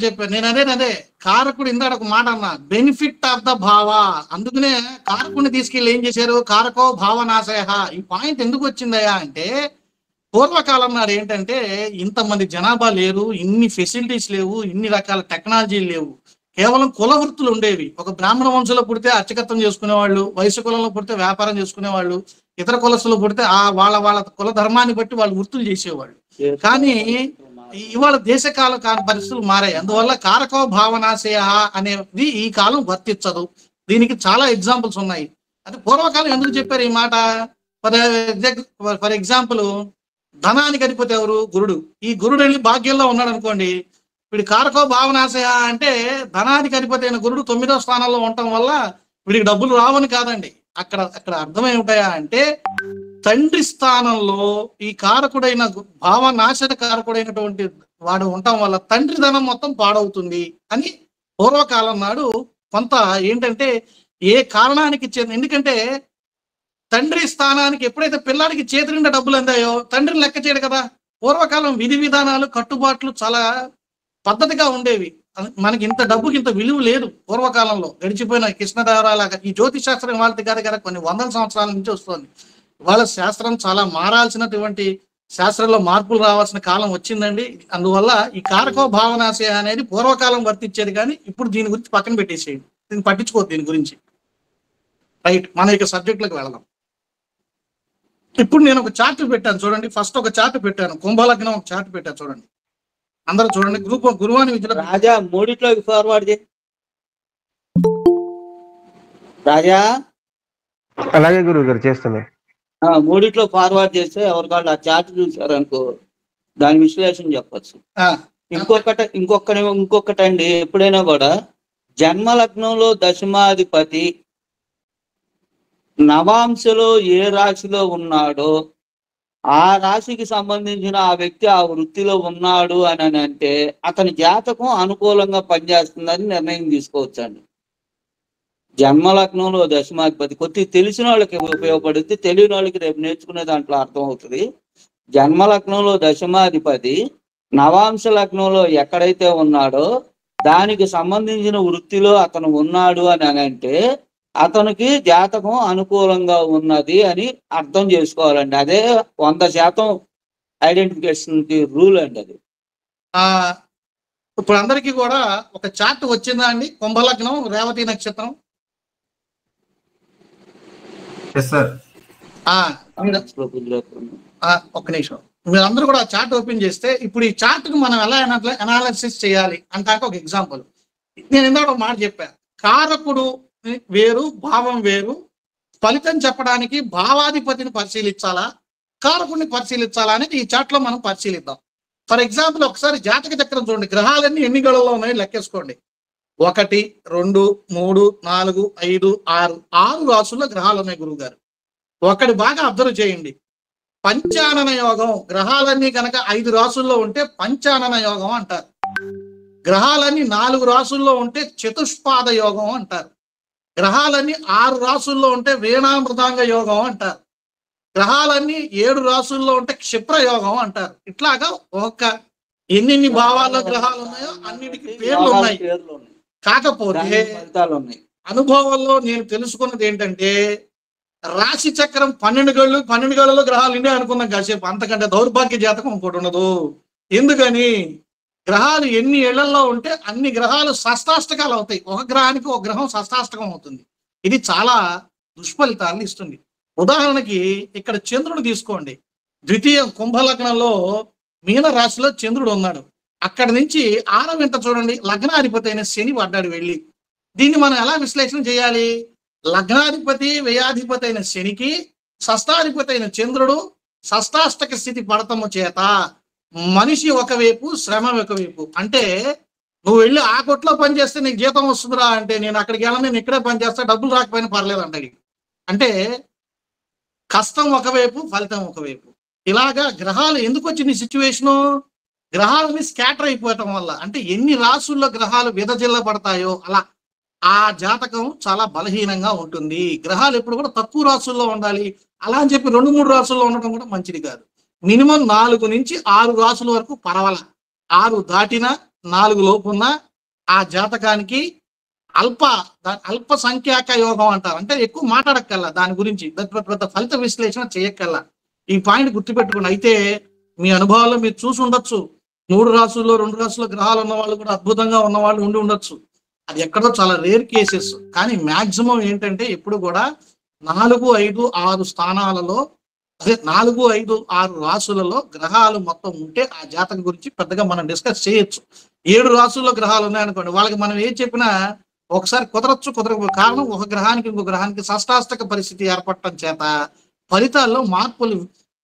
చెప్పారు. నేను అదే కారకుడు ఇందాక ఒక మాట అన్నా, బెనిఫిట్ ఆఫ్ ద భావ. అందుకనే కారకుడిని తీసుకెళ్ళి ఏం చేశారు? కారకో భావనాశయ. ఈ పాయింట్ ఎందుకు వచ్చిందయా అంటే, పూర్వకాలం నాడు ఏంటంటే ఇంతమంది జనాభా లేరు, ఇన్ని ఫెసిలిటీస్ లేవు, ఇన్ని రకాల టెక్నాలజీలు లేవు, కేవలం కుల వృత్తులు ఉండేవి. ఒక బ్రాహ్మణ వంశంలో పుడితే అర్చకత్వం చేసుకునేవాళ్ళు, వైశ్య కులంలో పుడితే వ్యాపారం చేసుకునేవాళ్ళు, ఇతర కులస్తులు పుడితే వాళ్ళ కుల ధర్మాన్ని బట్టి వాళ్ళు వృత్తులు చేసేవాళ్ళు. కానీ ఇవాళ దేశకాల పరిస్థితులు మారాయి. అందువల్ల కారకో భావనాశయ అనేది ఈ కాలం వర్తించదు. దీనికి చాలా ఎగ్జాంపుల్స్ ఉన్నాయి. అంటే పూర్వకాలం ఎందుకు చెప్పారు ఈ మాట? ఫర్ ఎగ్జాంపుల్, ధనానికి అధిపతి ఎవరు? గురుడు. ఈ గురుడు వెళ్ళి భాగ్యంలో ఉన్నాడు అనుకోండి, వీడి కారకో భావనాశయ అంటే ధనానికి అధిపతి అయిన గురుడు 9వ స్థానంలో ఉండటం వల్ల వీడికి డబ్బులు రావని కాదండి. అక్కడ అర్థం ఏమిటాయా అంటే, తండ్రి స్థానంలో ఈ కారకుడైన భావనాశన కారకుడైనటువంటి వాడు ఉండటం వల్ల తండ్రి ధనం మొత్తం పాడవుతుంది అని పూర్వకాలం నాడు కొంత ఏంటంటే ఏ కారణానికి ఎందుకంటే తండ్రి స్థానానికి ఎప్పుడైతే పిల్లాడికి చేతి నిండా డబ్బులు అందాయో తండ్రిని లెక్క చేయడు కదా. పూర్వకాలం విధి విధానాలు, కట్టుబాట్లు చాలా పద్ధతిగా ఉండేవి. మనకి ఇంత డబ్బుకి ఇంత విలువ లేదు పూర్వకాలంలో. గడిచిపోయిన కృష్ణదేవరాయలాగా ఈ జ్యోతిష్ శాస్త్రం వాళ్ళది కాదు కదా, కొన్ని వందల సంవత్సరాల నుంచి వస్తుంది. వాళ్ళ శాస్త్రం చాలా మారాల్సినటువంటి, శాస్త్రంలో మార్పులు రావాల్సిన కాలం వచ్చిందండి. అందువల్ల ఈ కారకో భావనాశయ అనేది పూర్వకాలం వర్తించేది, కానీ ఇప్పుడు దీని గురించి పక్కన పెట్టేసేయండి, దీన్ని పట్టించుకోవద్దు దీని గురించి. రైట్, మన యొక్క సబ్జెక్టులకు వెళదాం. ఇప్పుడు నేను ఒక చార్ట్ పెట్టాను చూడండి. ఫస్ట్ ఒక చార్ట్ పెట్టాను, కుంభలగ్నం ఒక చార్ట్ పెట్టాను చూడండి. అందరూ చూడండి. గురువాని విద్యలో రాజా మూడిట్లోకి ఫార్వర్డ్ చేయి రాజా. అలాగే గురువు గారు చేస్తున్నారు. మూడిట్లో ఫార్వర్డ్ చేస్తే ఎవరికాళ్ళు ఆ చార్ట్ చూసారనుకో దాని విశ్లేషణ చెప్పచ్చు. ఇంకొకటండి, ఎప్పుడైనా కూడా జన్మ లగ్నంలో దశమాధిపతి నవాంశలో ఏ రాశిలో ఉన్నాడో ఆ రాశికి సంబంధించిన ఆ వ్యక్తి ఆ వృత్తిలో ఉన్నాడు అని అంటే అతని జాతకం అనుకూలంగా పనిచేస్తుందని నిర్ణయం తీసుకోవచ్చండి. జన్మలగ్నంలో దశమాధిపతి కొద్దిగా తెలిసిన వాళ్ళకి ఉపయోగపడుద్ది, తెలియని వాళ్ళకి రేపు నేర్చుకునే దాంట్లో అర్థం అవుతుంది. జన్మలగ్నంలో దశమాధిపతి నవాంశ లగ్నంలో ఎక్కడైతే ఉన్నాడో దానికి సంబంధించిన వృత్తిలో అతను ఉన్నాడు అని అంటే అతనికి జాతకం అనుకూలంగా ఉన్నది అని అర్థం చేసుకోవాలండి. అదే 100% ఐడెంటిఫికేషన్ కి రూల్ అండి అది. ఆ ఇప్పుడు అందరికీ కూడా ఒక చార్ట్ వచ్చిందా అండి? కుంభలగ్నం, రేవతి నక్షత్రం. సార్ ఒక్క నిమిషం, మీరందరూ కూడా చార్ట్ ఓపెన్ చేస్తే ఇప్పుడు ఈ చార్ట్ ను మనం ఎలా అనాలిసిస్ చేయాలి అంటాక ఒక ఎగ్జాంపుల్. నేను ఇందాక ఒక మాట చెప్పా, కారకుడు వేరు, భావం వేరు. ఫలితం చెప్పడానికి భావాధిపతిని పరిశీలించాలా, కారకుడిని పరిశీలించాలా అనేది ఈ చార్ట్ లో మనం పరిశీలిద్దాం. ఫర్ ఎగ్జాంపుల్ ఒకసారి జాతక చక్రం చూడండి, గ్రహాలన్నీ ఎన్ని గడుల్లో ఉన్నాయో లెక్కేసుకోండి. 1, 2, 3, 4, 5, 6 రాసుల్లో గ్రహాలు ఉన్నాయి గురువు గారు. ఒకటి బాగా అబ్జర్వ్ చేయండి, పంచానన యోగం. గ్రహాలన్నీ కనుక 5 రాసుల్లో ఉంటే పంచానన యోగం అంటారు. గ్రహాలన్నీ 4 రాసుల్లో ఉంటే చతుష్పాద యోగం అంటారు. గ్రహాలన్నీ 6 రాసుల్లో ఉంటే వీణామృతాంగ యోగం అంటారు. గ్రహాలన్నీ 7 రాసుల్లో ఉంటే క్షిప్ర యోగం అంటారు. ఇట్లాగా ఒక ఎన్ని భావాల్లో గ్రహాలు ఉన్నాయో అన్నిటికీ పేర్లు ఉన్నాయి. కాకపోతే అనుభవంలో నేను తెలుసుకున్నది ఏంటంటే, రాశి చక్రం 12 గళ్ళలో గ్రహాలు ఉండే అనుకున్నాం కాసేపు. అంతకంటే దౌర్భాగ్య జాతకం ఇంకోటి ఉండదు. ఎందుకని? గ్రహాలు ఎన్ని ఏళ్లలో ఉంటే అన్ని గ్రహాలు షష్టాష్టకాలు అవుతాయి. ఒక గ్రహానికి ఒక గ్రహం షష్టాష్టకం అవుతుంది. ఇది చాలా దుష్ఫలితాలను ఇస్తుంది. ఉదాహరణకి ఇక్కడ చంద్రుడు తీసుకోండి. ద్వితీయ కుంభలగ్నంలో మీన రాశిలో చంద్రుడు ఉన్నాడు. అక్కడి నుంచి 6వ ఇంట చూడండి, లగ్నాధిపతి అయిన శని పడ్డాడు వెళ్ళి. దీన్ని మనం ఎలా విశ్లేషణ చేయాలి? లగ్నాధిపతి వ్యయాధిపతి అయిన శనికి షష్టాధిపతి అయిన చంద్రుడు షష్టాష్టక స్థితి పడతము చేత మనిషి ఒకవైపు, శ్రమ ఒకవైపు. అంటే నువ్వు వెళ్ళి ఆ కొట్లో పనిచేస్తే నీకు జీతం వస్తుందిరా అంటే, నేను అక్కడికి వెళ్ళను, నేను ఇక్కడే పనిచేస్తా, డబ్బులు రాకపోయినా పర్లేదు అంటాడు. అంటే కష్టం ఒకవైపు, ఫలితం ఒకవైపు. ఇలాగా గ్రహాలు ఎందుకు వచ్చింది సిచ్యువేషను? గ్రహాలని స్కాటర్ అయిపోవటం వల్ల. అంటే ఎన్ని రాసుల్లో గ్రహాలు విదజిల్లబడతాయో అలా ఆ జాతకం చాలా బలహీనంగా ఉంటుంది. గ్రహాలు ఎప్పుడు కూడా తక్కువ రాసుల్లో ఉండాలి. అలా అని చెప్పి 2, 3 రాసుల్లో ఉండటం కూడా మంచిది కాదు. మినిమం 4 నుంచి 6 రాసుల వరకు పర్వాల. 6 దాటినా 4 లోపున్న ఆ జాతకానికి అల్ప సంఖ్యాక యోగం అంటారు. అంటే ఎక్కువ మాట్లాడక్కల్లా దాని గురించి, పెద్ద ఫలిత విశ్లేషణ చేయక్కల్లా. ఈ పాయింట్ గుర్తుపెట్టుకోండి. అయితే మీ అనుభవాల్లో మీరు చూసి ఉండొచ్చు, 3 రాసుల్లో 2 రాసుల్లో గ్రహాలు ఉన్న వాళ్ళు కూడా అద్భుతంగా ఉన్న వాళ్ళు ఉండి ఉండొచ్చు. అది ఎక్కడో చాలా రేర్ కేసెస్. కానీ మ్యాక్సిమం ఏంటంటే ఎప్పుడు కూడా 4, 5, 6 స్థానాలలో, అదే 4, 5, 6 రాసులలో గ్రహాలు మొత్తం ఉంటే ఆ జాతకం గురించి పెద్దగా మనం డిస్కస్ చేయొచ్చు. 7 రాసుల్లో గ్రహాలు ఉన్నాయనుకోండి, వాళ్ళకి మనం ఏం చెప్పినా ఒకసారి కుదరకపో. కారణం ఒక గ్రహానికి ఇంకో గ్రహానికి షష్టాష్టక పరిస్థితి ఏర్పడటం చేత ఫలితాల్లో మార్పులు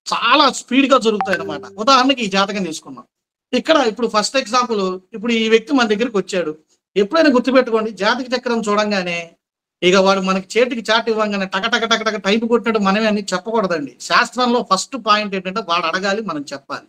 చాలా స్పీడ్ గా జరుగుతాయి అన్నమాట. ఉదాహరణకి ఈ జాతకం తీసుకున్నాం. ఇక్కడ ఇప్పుడు ఫస్ట్ ఎగ్జాంపుల్, ఇప్పుడు ఈ వ్యక్తి మన దగ్గరికి వచ్చాడు. ఎప్పుడైనా గుర్తుపెట్టుకోండి, జాతక చక్రం చూడంగానే ఇక వాడు మనకి చేతికి చాట్ ఇవ్వగానే టక టైపు కొట్టినట్టు మనమే అన్ని చెప్పకూడదండి. శాస్త్రంలో ఫస్ట్ పాయింట్ ఏంటంటే వాడు అడగాలి, మనం చెప్పాలి.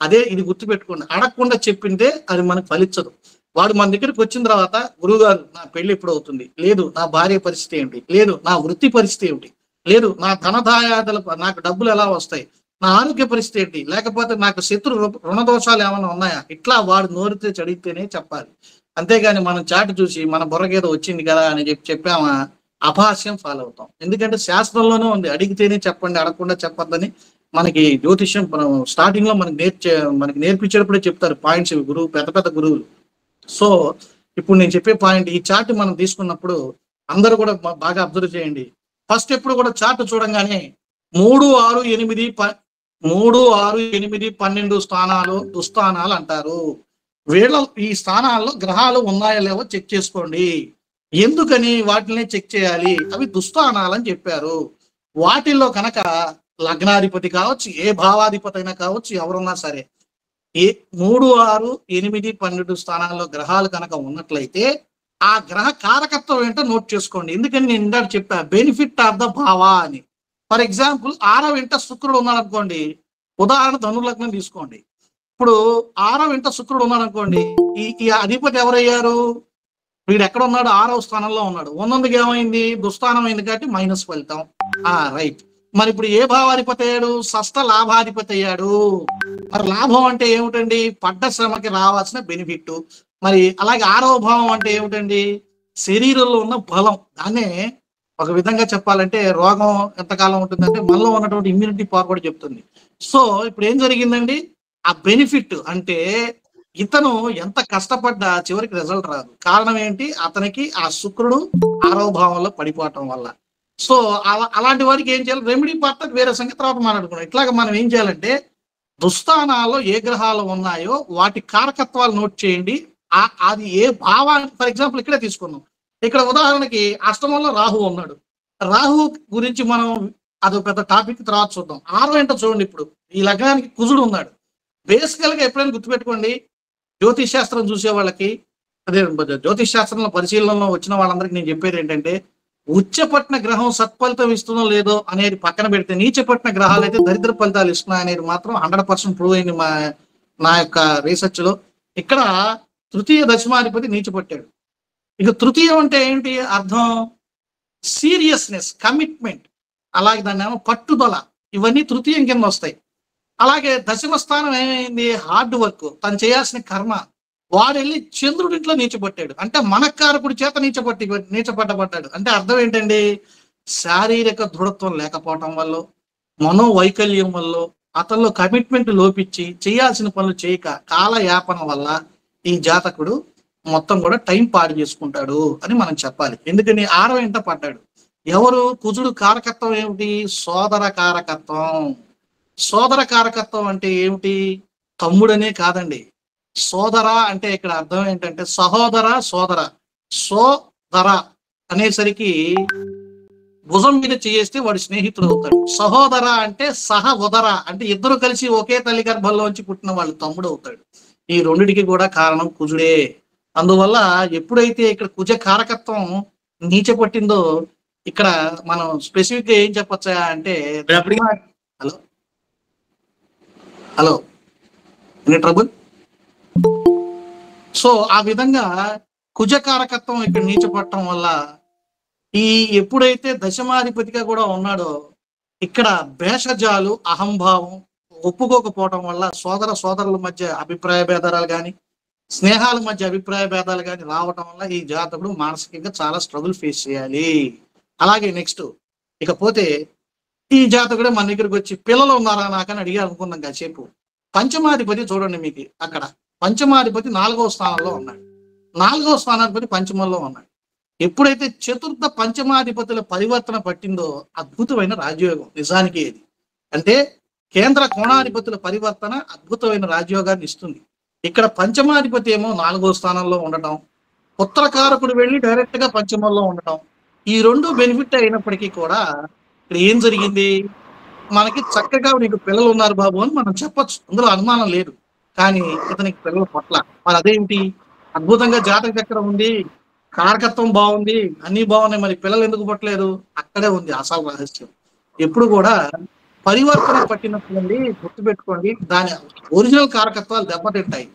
అదే ఇది గుర్తుపెట్టుకోండి. అడగకుండా చెప్పింటే అది మనకు ఫలించదు. వాడు మన దగ్గరికి వచ్చిన తర్వాత, గురువుగారు నా పెళ్లి ఎప్పుడు అవుతుంది, లేదు నా భార్య పరిస్థితి ఏమిటి, లేదు నా వృత్తి పరిస్థితి ఏమిటి, లేదు నా ధనదాయాదుల నాకు డబ్బులు ఎలా వస్తాయి, నా ఆరోగ్య పరిస్థితి ఏంటి, లేకపోతే నాకు శత్రు రుణదోషాలు ఏమైనా ఉన్నాయా, ఇట్లా వాడు నోరితే చడిగితేనే చెప్పాలి. అంతేగాని మనం చాటు చూసి మన బుర్రకేదో వచ్చింది కదా అని చెప్పామా అపహాస్యం ఫాలో అవుతాం. ఎందుకంటే శాస్త్రంలోనే ఉంది, అడిగితేనే చెప్పండి, అడగకుండా చెప్పొద్దని. మనకి జ్యోతిష్యం మనం స్టార్టింగ్ లో మనకి నేర్పించేటప్పుడే చెప్తారు పాయింట్స్, గురువు పెద్ద గురువులు. సో ఇప్పుడు నేను చెప్పే పాయింట్, ఈ చార్ట్ మనం తీసుకున్నప్పుడు అందరూ కూడా బాగా అబ్జర్వ్ చేయండి. ఫస్ట్ ఎప్పుడు కూడా చార్ట్ చూడంగానే 3, 6, 8, 12 స్థానాలు దుస్థానాలు అంటారు. వీళ్ళ ఈ స్థానాల్లో గ్రహాలు ఉన్నాయో లేవో చెక్ చేసుకోండి. ఎందుకని వాటిని చెక్ చేయాలి? అవి దుస్థానాలని చెప్పారు. వాటిల్లో కనుక లగ్నాధిపతి కావచ్చు, ఏ భావాధిపతి అయినా కావచ్చు, ఎవరున్నా సరే, 3, 6, 8, 12 స్థానాల్లో గ్రహాలు కనుక ఉన్నట్లయితే ఆ గ్రహ కారకత్వం ఏంటో నోట్ చేసుకోండి. ఎందుకని నేను ఇందాక చెప్పా, బెనిఫిట్ ఆఫ్ ద భావ అని. ఫర్ ఎగ్జాంపుల్ 6వ ఇంట శుక్రుడు ఉన్నాడు అనుకోండి, ఉదాహరణ ధనుర్లగ్నం తీసుకోండి. ఇప్పుడు 6వ ఇంట శుక్రుడు ఉన్నాడు అనుకోండి. ఈ అధిపతి ఎవరయ్యారు? వీడు ఎక్కడ ఉన్నాడు? 6వ స్థానంలో ఉన్నాడు. ఉన్నందుకు ఏమైంది? దుస్థానం అయింది కాబట్టి మైనస్ ఫలితం. రైట్. మరి ఇప్పుడు ఏ భావాధిపతి అయ్యాడు? షష్ఠ లాభాధిపతి అయ్యాడు. మరి లాభం అంటే ఏమిటండి? పడ్డ శ్రమకి రావాల్సిన బెనిఫిట్. మరి అలాగే 6వ భావం అంటే ఏమిటండి? శరీరంలో ఉన్న బలం. దాన్నే ఒక విధంగా చెప్పాలంటే రోగం ఎంతకాలం ఉంటుందంటే మనలో ఉన్నటువంటి ఇమ్యూనిటీ పవర్ కూడా చెప్తుంది. సో ఇప్పుడు ఏం జరిగిందండి? ఆ బెనిఫిట్ అంటే ఇతను ఎంత కష్టపడ్డా చివరికి రిజల్ట్ రాదు. కారణం ఏంటి? అతనికి ఆ శుక్రుడు 6వ భావంలో పడిపోవటం వల్ల. సో అలాంటి వారికి ఏం చేయాలి? రెమెడీ పార్ట్ వేరే సంగతి తర్వాత మాట్లాడుకున్నాం. ఇట్లాగా మనం ఏం చేయాలంటే దుస్థానాల్లో ఏ గ్రహాలు ఉన్నాయో వాటి కారకత్వాలు నోట్ చేయండి. అది ఏ భావానికి, ఫర్ ఎగ్జాంపుల్ ఇక్కడే తీసుకున్నాం. ఇక్కడ ఉదాహరణకి అష్టమంలో రాహు ఉన్నాడు. రాహు గురించి మనం అదొక పెద్ద టాపిక్ తర్వాత చూద్దాం. 6వ ఇంట చూడండి. ఇప్పుడు ఈ లగ్నానికి కుజుడు ఉన్నాడు. బేసికల్ గా ఎప్పుడైనా గుర్తుపెట్టుకోండి, జ్యోతిష్ శాస్త్రం చూసే వాళ్ళకి, అదే జ్యోతిష్ శాస్త్రంలో పరిశీలనలో వచ్చిన వాళ్ళందరికీ నేను చెప్పేది ఏంటంటే, ఉచ్చపట్టిన గ్రహం సత్ఫలితం ఇస్తుందో లేదో అనేది పక్కన పెడితే, నీచపట్టిన గ్రహాలు అయితే దరిద్ర ఫలితాలు ఇస్తున్నాయి అనేది మాత్రం 100% ప్రూవ్ అయింది నా యొక్క రీసెర్చ్ లో. ఇక్కడ తృతీయ దశమాధిపతి నీచపట్టాడు. ఇక తృతీయం అంటే ఏంటి అర్థం? సీరియస్నెస్, కమిట్మెంట్, అలాగే దాన్ని ఏమో పట్టుదల, ఇవన్నీ తృతీయం కింద వస్తాయి. అలాగే దశమ స్థానం ఏమైంది? హార్డ్ వర్క్, తను చేయాల్సిన కర్మ. వాడు వెళ్ళి చంద్రుడింట్లో నీచపట్టాడు. అంటే మనకారకుడి చేత నీచపడ్డాడు. అంటే అర్థం ఏంటండి? శారీరక దృఢత్వం లేకపోవటం వల్ల, మనోవైకల్యం వల్ల, అతనిలో కమిట్మెంట్ లోపించి చేయాల్సిన పనులు చేయక కాలయాపన వల్ల ఈ జాతకుడు మొత్తం కూడా టైం పాడు చేసుకుంటాడు అని మనం చెప్పాలి. ఎందుకని 6వ ఇంట పడ్డాడు. ఎవరు? కుజుడు. కారకత్వం ఏమిటి? సోదర కారకత్వం. సోదర కారకత్వం అంటే ఏమిటి? తమ్ముడనే కాదండి. సోదర అంటే ఇక్కడ అర్థం ఏంటంటే సహోదర, సోదర. సోదర అనేసరికి భుజం మీద చేస్తే వాడు స్నేహితుడు అవుతాడు. సహోదర అంటే సహ ఉదర అంటే ఇద్దరు కలిసి ఒకే తల్లి గర్భంలోంచి పుట్టిన వాళ్ళు తమ్ముడు అవుతాడు. ఈ రెండిటికి కూడా కారణం కుజుడే. అందువల్ల ఎప్పుడైతే ఇక్కడ కుజ కారకత్వం నీచపట్టిందో, ఇక్కడ మనం స్పెసిఫిక్ గా ఏం చెప్పొచ్చా అంటే, hello hello any trouble? So ఆ విధంగా కుజకారకత్వం ఇక్కడ నీచపడటం వల్ల ఈ ఎప్పుడైతే దశమాధిపతిగా కూడా ఉన్నాడో, ఇక్కడ భేషజాలు, అహంభావం, ఒప్పుకోకపోవటం వల్ల సోదరుల మధ్య అభిప్రాయ భేదాలు కానీ, స్నేహాల మధ్య అభిప్రాయ భేదాలు కానీ రావటం వల్ల ఈ జాతకుడు మానసికంగా చాలా స్ట్రగుల్ ఫేస్ చేయాలి. అలాగే నెక్స్ట్ ఇకపోతే ఈ జాతకుడే మన దగ్గరికి వచ్చి పిల్లలు ఉన్నారా నాకని అడిగారు అనుకున్నాం కాసేపు. పంచమాధిపతి చూడండి, మీకు అక్కడ పంచమాధిపతి 4వ స్థానంలో ఉన్నాడు. 4వ స్థానాధిపతి పంచమంలో ఉన్నాడు. ఎప్పుడైతే చతుర్థ పంచమాధిపతుల పరివర్తన పట్టిందో అద్భుతమైన రాజయోగం. నిజానికి ఇది అంటే కేంద్ర కోణాధిపతుల పరివర్తన అద్భుతమైన రాజయోగాన్ని ఇస్తుంది. ఇక్కడ పంచమాధిపతి ఏమో 4వ స్థానంలో ఉండటం, పుత్రకారకుడు వెళ్ళి డైరెక్ట్ గా పంచమంలో ఉండటం, ఈ రెండు బెనిఫిట్ అయినప్పటికీ కూడా ఇక్కడ ఏం జరిగింది? మనకి చక్కగా నీకు పిల్లలు ఉన్నారు బాబు అని మనం చెప్పొచ్చు, అందులో అనుమానం లేదు. కానీ ఇతనికి పిల్లలు పట్ల మరి అదేంటి? అద్భుతంగా జాతక చక్రం ఉంది, కారకత్వం బాగుంది, అన్ని బాగున్నాయి, మరి పిల్లలు ఎందుకు పట్టలేదు? అక్కడే ఉంది అసలు రహస్యం. ఎప్పుడు కూడా పరివర్తన పట్టినప్పుడు గుర్తుపెట్టుకోండి, దాని ఒరిజినల్ కారకత్వాలు దెబ్బతింటాయి.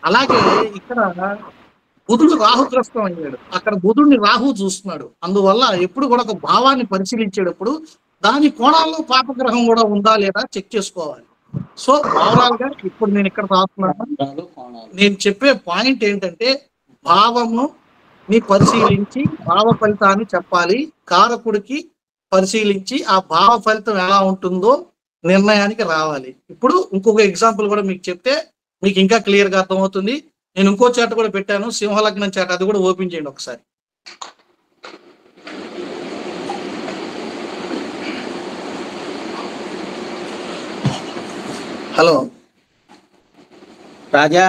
అలాగే ఇక్కడ బుధుడు రాహుగ్రస్తం అయ్యాడు. అక్కడ బుధుడిని రాహు చూస్తున్నాడు. అందువల్ల ఎప్పుడు కూడా ఒక భావాన్ని పరిశీలించేటప్పుడు దాని కోణాల్లో పాపగ్రహం కూడా ఉందా లేదా చెక్ చేసుకోవాలి. సో ఓవరాల్ గా ఇప్పుడు నేను ఇక్కడ రాస్తున్నాను, నేను చెప్పే పాయింట్ ఏంటంటే భావము ని పరిశీలించి భావ ఫలితాన్ని చెప్పాలి. కారకుడికి పరిశీలించి ఆ భావ ఫలితం ఎలా ఉంటుందో నిర్ణయానికి రావాలి. ఇప్పుడు ఇంకొక ఎగ్జాంపుల్ కూడా మీకు చెప్తే మీకు ఇంకా క్లియర్ గా అర్థమవుతుంది. నేను ఇంకో చాట్ కూడా పెట్టాను, సింహలగ్నం చాట్, అది కూడా ఓపెన్ చేయండి ఒకసారి. హలో రాజా,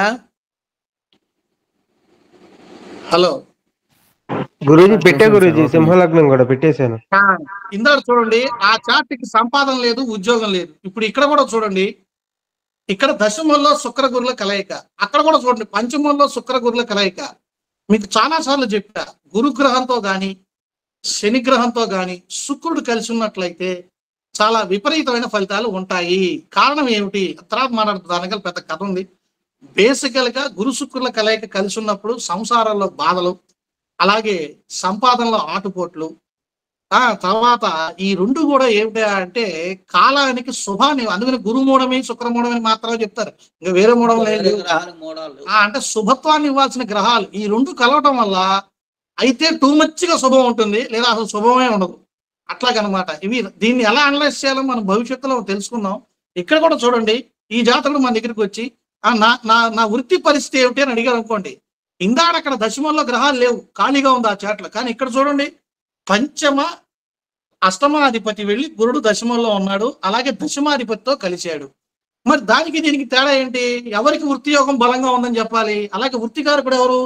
హలో గురూజీ పెట్టే గురూజీ, సింహలగ్నం కూడా పెట్టేశాను. ఇందాక చూడండి, ఆ చార్ట్ కి సంపాదన లేదు, ఉద్యోగం లేదు. ఇప్పుడు ఇక్కడ కూడా చూడండి, ఇక్కడ దశమంలో శుక్ర గురుల కలయిక, అక్కడ కూడా చూడండి పంచమంలో శుక్ర గురుల కలయిక. మీకు చాలా సార్లు చెప్పా, గురుగ్రహంతో గాని శని గ్రహంతో గాని శుక్రుడు కలిసి ఉన్నట్లయితే చాలా విపరీతమైన ఫలితాలు ఉంటాయి. కారణం ఏమిటి తర్వాత మాట్లాడుతానికి పెద్ద కథ ఉంది. బేసికల్ గా గురు శుక్రుల కలయిక కలిసి ఉన్నప్పుడు సంసారంలో బాధలు, అలాగే సంపాదనలో ఆటుపోట్లు, తర్వాత ఈ రెండు కూడా ఏమిటా అంటే కాలానికి శుభాన్ని, అందుకని గురుమూఢమి శుక్రమూఢమని మాత్రమే చెప్తారు, ఇంకా వేరే మూఢం లేదు. అంటే శుభత్వాన్ని ఇవ్వాల్సిన గ్రహాలు ఈ రెండు కలవటం వల్ల అయితే టూ మచ్గా శుభం ఉంటుంది, లేదా అసలు శుభమే ఉండదు. అట్లాగనమాట. దీన్ని ఎలా అనలైజ్ చేయాలో మనం భవిష్యత్తులో తెలుసుకుందాం. ఇక్కడ కూడా చూడండి, ఈ జాతకుడు మన దగ్గరికి వచ్చి నా వృత్తి పరిస్థితి ఏమిటి అని అడిగారు అనుకోండి, ఇందాక అక్కడ దశమంలో గ్రహాలు లేవు, ఖాళీగా ఉంది ఆ చాట్లో. కానీ ఇక్కడ చూడండి, పంచమ అష్టమాధిపతి వెళ్ళి గురుడు దశమంలో ఉన్నాడు, అలాగే దశమాధిపతితో కలిశాడు. మరి దానికి దీనికి తేడా ఏంటి? ఎవరికి వృత్తి యోగం బలంగా ఉందని చెప్పాలి. అలాగే వృత్తికారకుడు ఎవరు?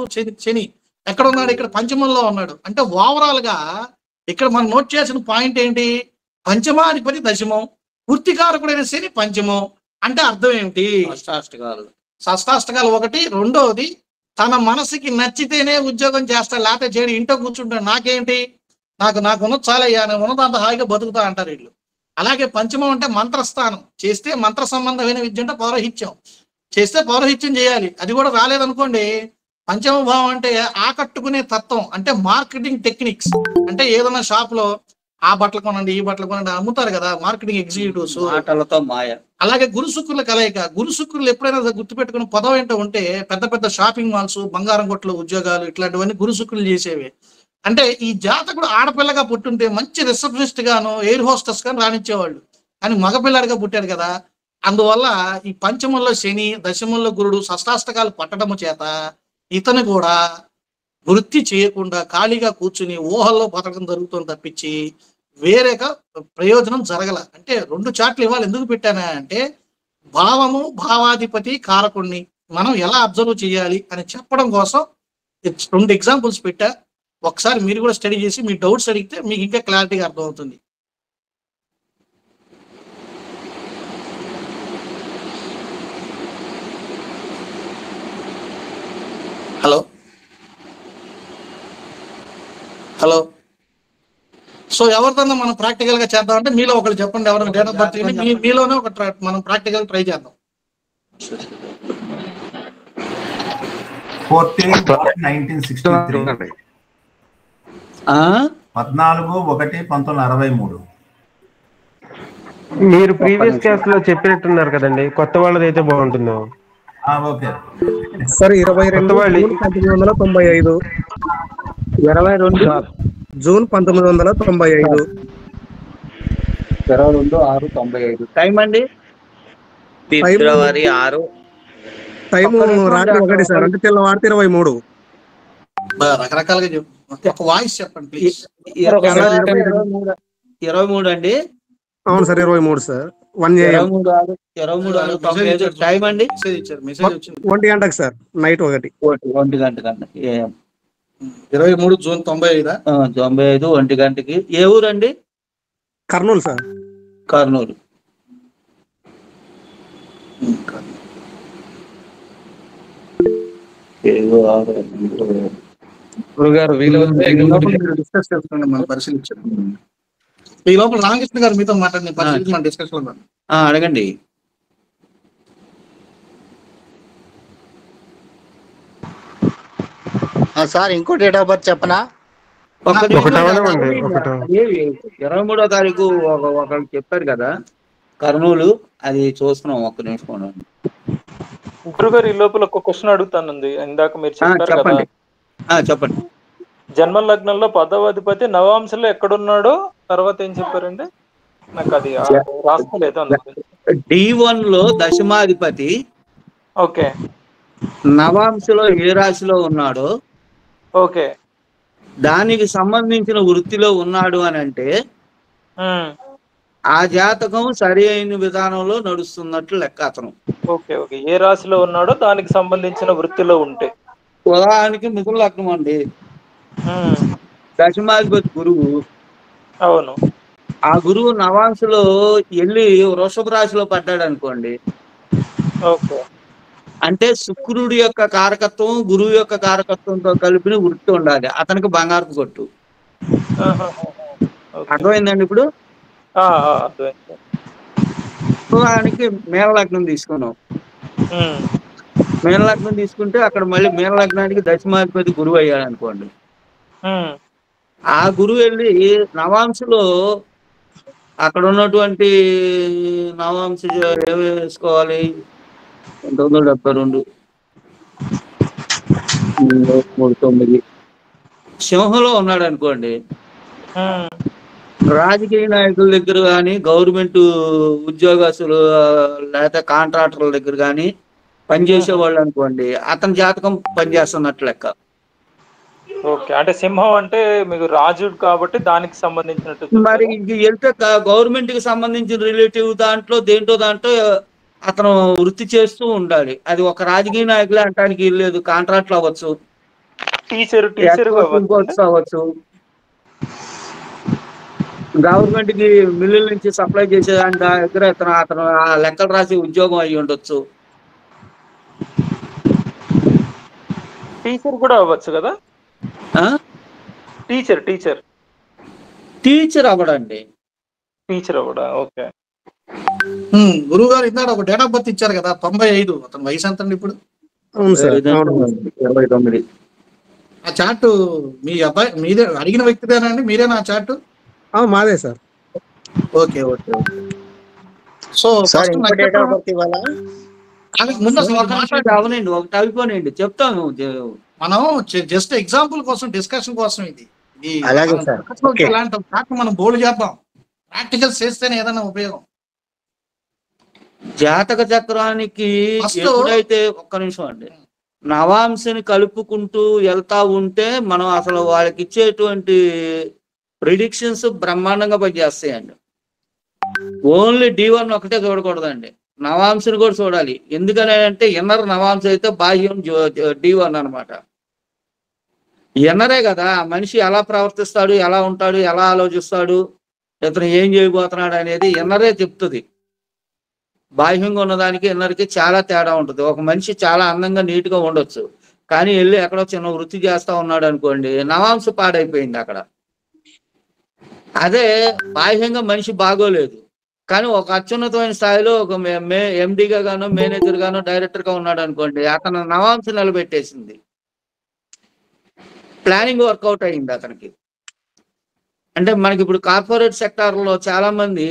శని. ఎక్కడ ఉన్నాడు? ఇక్కడ పంచమంలో ఉన్నాడు. అంటే ఓవరాల్ గా ఇక్కడ మనం నోట్ చేసిన పాయింట్ ఏంటి? పంచమాధిపతి దశమం, వృత్తికారకుడైన శని పంచమం. అంటే అర్థం ఏమిటి? షష్టాష్టకాలు ఒకటి. రెండోది, తన మనసుకి నచ్చితేనే ఉద్యోగం చేస్తా, లేకపోతే చేయడు, ఇంట్లో కూర్చుంటాడు. నాకేంటి, నాకున్న చాలయ్యా, నేను ఉన్నదంత హాయిగా బతుకుతా అంటారు వీళ్ళు. అలాగే పంచమం అంటే మంత్రస్థానం. చేస్తే మంత్ర సంబంధమైన విద్య అంటే పౌరహిత్యం, చేస్తే పౌరహిత్యం చేయాలి. అది కూడా రాలేదనుకోండి, పంచమ భావం అంటే ఆకట్టుకునే తత్వం, అంటే మార్కెటింగ్ టెక్నిక్స్. అంటే ఏదైనా షాప్ లో ఆ బట్టలు కొనండి, ఈ బట్టలు కొనండి అమ్ముతారు కదా మార్కెటింగ్ ఎగ్జిక్యూటివ్స్. మాయ. అలాగే గురు శుక్రుల కలయిక. గురు శుక్రులు ఎప్పుడైనా గుర్తుపెట్టుకుని పదవి ఏంటో ఉంటే పెద్ద పెద్ద షాపింగ్ మాల్స్, బంగారం కొట్లు, ఉద్యోగాలు, ఇట్లాంటివన్నీ గురు శుక్రులు చేసేవి. అంటే ఈ జాతకుడు ఆడపిల్లగా పుట్టుంటే మంచి రిసెప్షనిస్ట్ గాను, ఎయిర్ హోస్టెస్ గాను రానిచ్చేవాళ్ళు. కానీ మగపిల్లాడిగా పుట్టాడు కదా, అందువల్ల ఈ పంచమంలో శని, దశమంలో గురుడు షష్టాష్టకాలు పట్టడము చేత ఇతను కూడా వృత్తి చేయకుండా ఖాళీగా కూర్చుని ఊహల్లో బతకడం జరుగుతుంది తప్పించి వేరేగా ప్రయోజనం జరగల. అంటే రెండు చాట్లు ఇవ్వాలి. ఎందుకు పెట్టానా అంటే భావము, భావాధిపతి, కారకుణ్ణి మనం ఎలా అబ్జర్వ్ చేయాలి అని చెప్పడం కోసం రెండు ఎగ్జాంపుల్స్ పెట్టా. ఒకసారి మీరు కూడా స్టడీ చేసి మీ డౌట్స్ అడిగితే మీకు ఇంకా క్లారిటీగా అర్థమవుతుంది. హలో. సో ఎవరిదన్నా మనం ప్రాక్టికల్ గా చేద్దాం అంటే మీలో ఒకరు చెప్పండి, ఎవరైనా డేట్ ఆఫ్ బర్త్ మీలోనే ఒక మనం ప్రాక్టికల్ ట్రై చేద్దాం. 14/1963. 14/1/1963. మీరు ప్రీవియస్ క్లాస్ లో చెప్పినట్టున్నారు కదండి, కొత్త వాళ్ళది అయితే బాగుంటుందో. Okay sir 22/1995. 22 జూన్ 1995. 22/6/95. టైం అండి ఫిబ్రవరి 6. టైము రాత్రి 1 సార్, అంటే తెల్లవారితే 23. రకరకాలుగా ఒక వాయిస్ చెప్పండి ప్లీజ్. 23 అండి. అవును సార్, 23 సార్. 23/6/95. టైం అండి మెసేజ్ వచ్చింది 1 గంటకు సార్, నైట్ 1 గంటకి. 23 జూన్ 95. 95 1 గంటకి. ఏ ఊరండి? కర్నూలు సార్. కర్నూలు. గురుగారు డిస్కస్ చేసుకోండి, మనం పరిశీలించాం. ఈ లోపల రామకృష్ణ గారు మీతో మాట్లాడి పరిశీలించి మనం డిస్కస్ చేద్దాం. అడగండి. సార్ ఇంకో డేట్ ఆఫ్ బర్త్ చెప్పనా? 23వ తారీఖు ఒకళ్ళు చెప్పారు కదా కర్నూలు, అది చూస్తున్నాం. ఒక్క నిమిషం. గురుగారు ఈ లోపల ఒక క్వశ్చన్ అడుగుతానుంది. ఇందాక మీరు చెప్పారు కదా, చెప్పండి. జన్మ లగ్నంలో 10వ అధిపతి నవాంశలో ఎక్కడున్నాడో తర్వాత ఏం చెప్పారండి? నాకు అది రాసుకోలేదు. D1 లో దశమాధిపతి ఓకే, నవాంశలో ఏ రాశిలో ఉన్నాడో ఓకే, దానికి సంబంధించిన వృత్తిలో ఉన్నాడు అని అంటే ఆ జాతకం సరి అయిన విధానంలో నడుస్తున్నట్లు లెక్క. అతను ఓకే ఓకే ఏ రాశిలో ఉన్నాడో దానికి సంబంధించిన వృత్తిలో ఉంటే, ఉదాహరణకి మిథున లగ్నం అండి, దశమాధిపతి గురువు. అవును, ఆ గురువు నవాంశలో వెళ్ళి వృషభ రాశిలో పడ్డాడు అనుకోండి, ఓకే, అంటే శుక్రుడి యొక్క కారకత్వం గురువు యొక్క కారకత్వంతో కలిపిన వృత్తి ఉండాలి. అతనికి బంగారపు కొట్టు. అర్థమైందండి ఇప్పుడు? అర్థమైంది. దానికి మేనలగ్నం తీసుకున్నాం. మేనలగ్నం తీసుకుంటే అక్కడ మళ్ళీ మేనలగ్నానికి దశమాధిపతి గురువు అయ్యాడు అనుకోండి. ఆ గురువు వెళ్ళి నవాంశలో అక్కడ ఉన్నటువంటి నవాంశ ఏమి వేసుకోవాలి, 1972 39 సింహంలో ఉన్నాడు అనుకోండి. రాజకీయ నాయకుల దగ్గర కానీ, గవర్నమెంట్ ఉద్యోగస్తులు లేదా కాంట్రాక్టర్ల దగ్గర కానీ పనిచేసే వాళ్ళు అనుకోండి, అతని జాతకం పనిచేస్తున్నట్లు లెక్క. ఓకే, అంటే సింహం అంటే మీకు రాజు కాబట్టి దానికి సంబంధించినట్టు. మరి ఇంక వెళ్తే గవర్నమెంట్ కి సంబంధించిన రిలేటివ్ దాంట్లో దాంట్లో అతను వృత్తి చేస్తూ ఉండాలి. అది ఒక రాజకీయ నాయకులే అంటానికి లేదు, కాంట్రాక్ట్లు అవ్వచ్చు, టీచర్ అవ్వచ్చు, గవర్నమెంట్ కి మిల్లుల నుంచి సప్లై చేసే దాని దగ్గర అతను ఆ లెక్కలు రాసి ఉద్యోగం అయ్యి ఉండొచ్చు. టీచర్ కూడా అవ్వచ్చు కదా. టీచర్ అవ్వడండి. టీచర్ అవ్వడా? ఓకే. గురువు గారు ఇందాక ఒక డేట్ ఆఫ్ బర్త్ ఇచ్చారు కదా, 95. అతని వయసు ఎంత అండి ఇప్పుడు? 29. ఆ చార్ట్ మీ అబ్బాయి మీదే అడిగిన వ్యక్తిదేనా అండి? మీరేనా ఆ చార్ట్? మాదే sir. Okay okay okay. So date of birth ఇవ్వాలా? ముందు అవనండి, ఒకటి అయిపోయినండి, చెప్తాను. మనం జస్ట్ ఎగ్జాంపుల్ కోసం, డిస్కషన్ కోసం ఇది. అలాగే సార్. ఇలాంటి చార్ట్ మనం బోల్డ్ చేద్దాం, ప్రాక్టికల్ చేస్తేనే ఏదైనా ఉపయోగం. జాతక చక్రానికి ఎప్పుడైతే, ఒక్క నిమిషం అండి, నవాంశని కలుపుకుంటూ వెళ్తా ఉంటే మనం అసలు వాళ్ళకి ఇచ్చేటువంటి ప్రిడిక్షన్స్ బ్రహ్మాండంగా పనిచేస్తాయండి. ఓన్లీ D1 ఒకటే చూడకూడదండి, నవాంశని కూడా చూడాలి. ఎందుకని అంటే ఇన్నర్ నవాంశ అయితే బాహ్యం D1 అనమాట. ఇన్నరే కదా మనిషి ఎలా ప్రవర్తిస్తాడు, ఎలా ఉంటాడు, ఎలా ఆలోచిస్తాడు, ఇతను ఏం చేయబోతున్నాడు అనేది ఇన్నరే చెప్తుంది. బాహ్యంగా ఉన్నదానికి ఇన్నర్కి చాలా తేడా ఉంటుంది. ఒక మనిషి చాలా అందంగా నీట్గా ఉండొచ్చు, కానీ వెళ్ళి ఎక్కడో చిన్న వృత్తి చేస్తా ఉన్నాడు అనుకోండి, నవాంశ పాడైపోయింది అక్కడ. అదే బాహ్యంగా మనిషి బాగోలేదు, కానీ ఒక అత్యున్నతమైన స్థాయిలో ఒక ఎండిగా గానో, మేనేజర్ గానో, డైరెక్టర్ గా ఉన్నాడు అనుకోండి, అతను నవాంశ నిలబెట్టేసింది. ప్లానింగ్ వర్కౌట్ అయింది అతనికి. అంటే మనకి ఇప్పుడు కార్పొరేట్ సెక్టార్లో చాలా మంది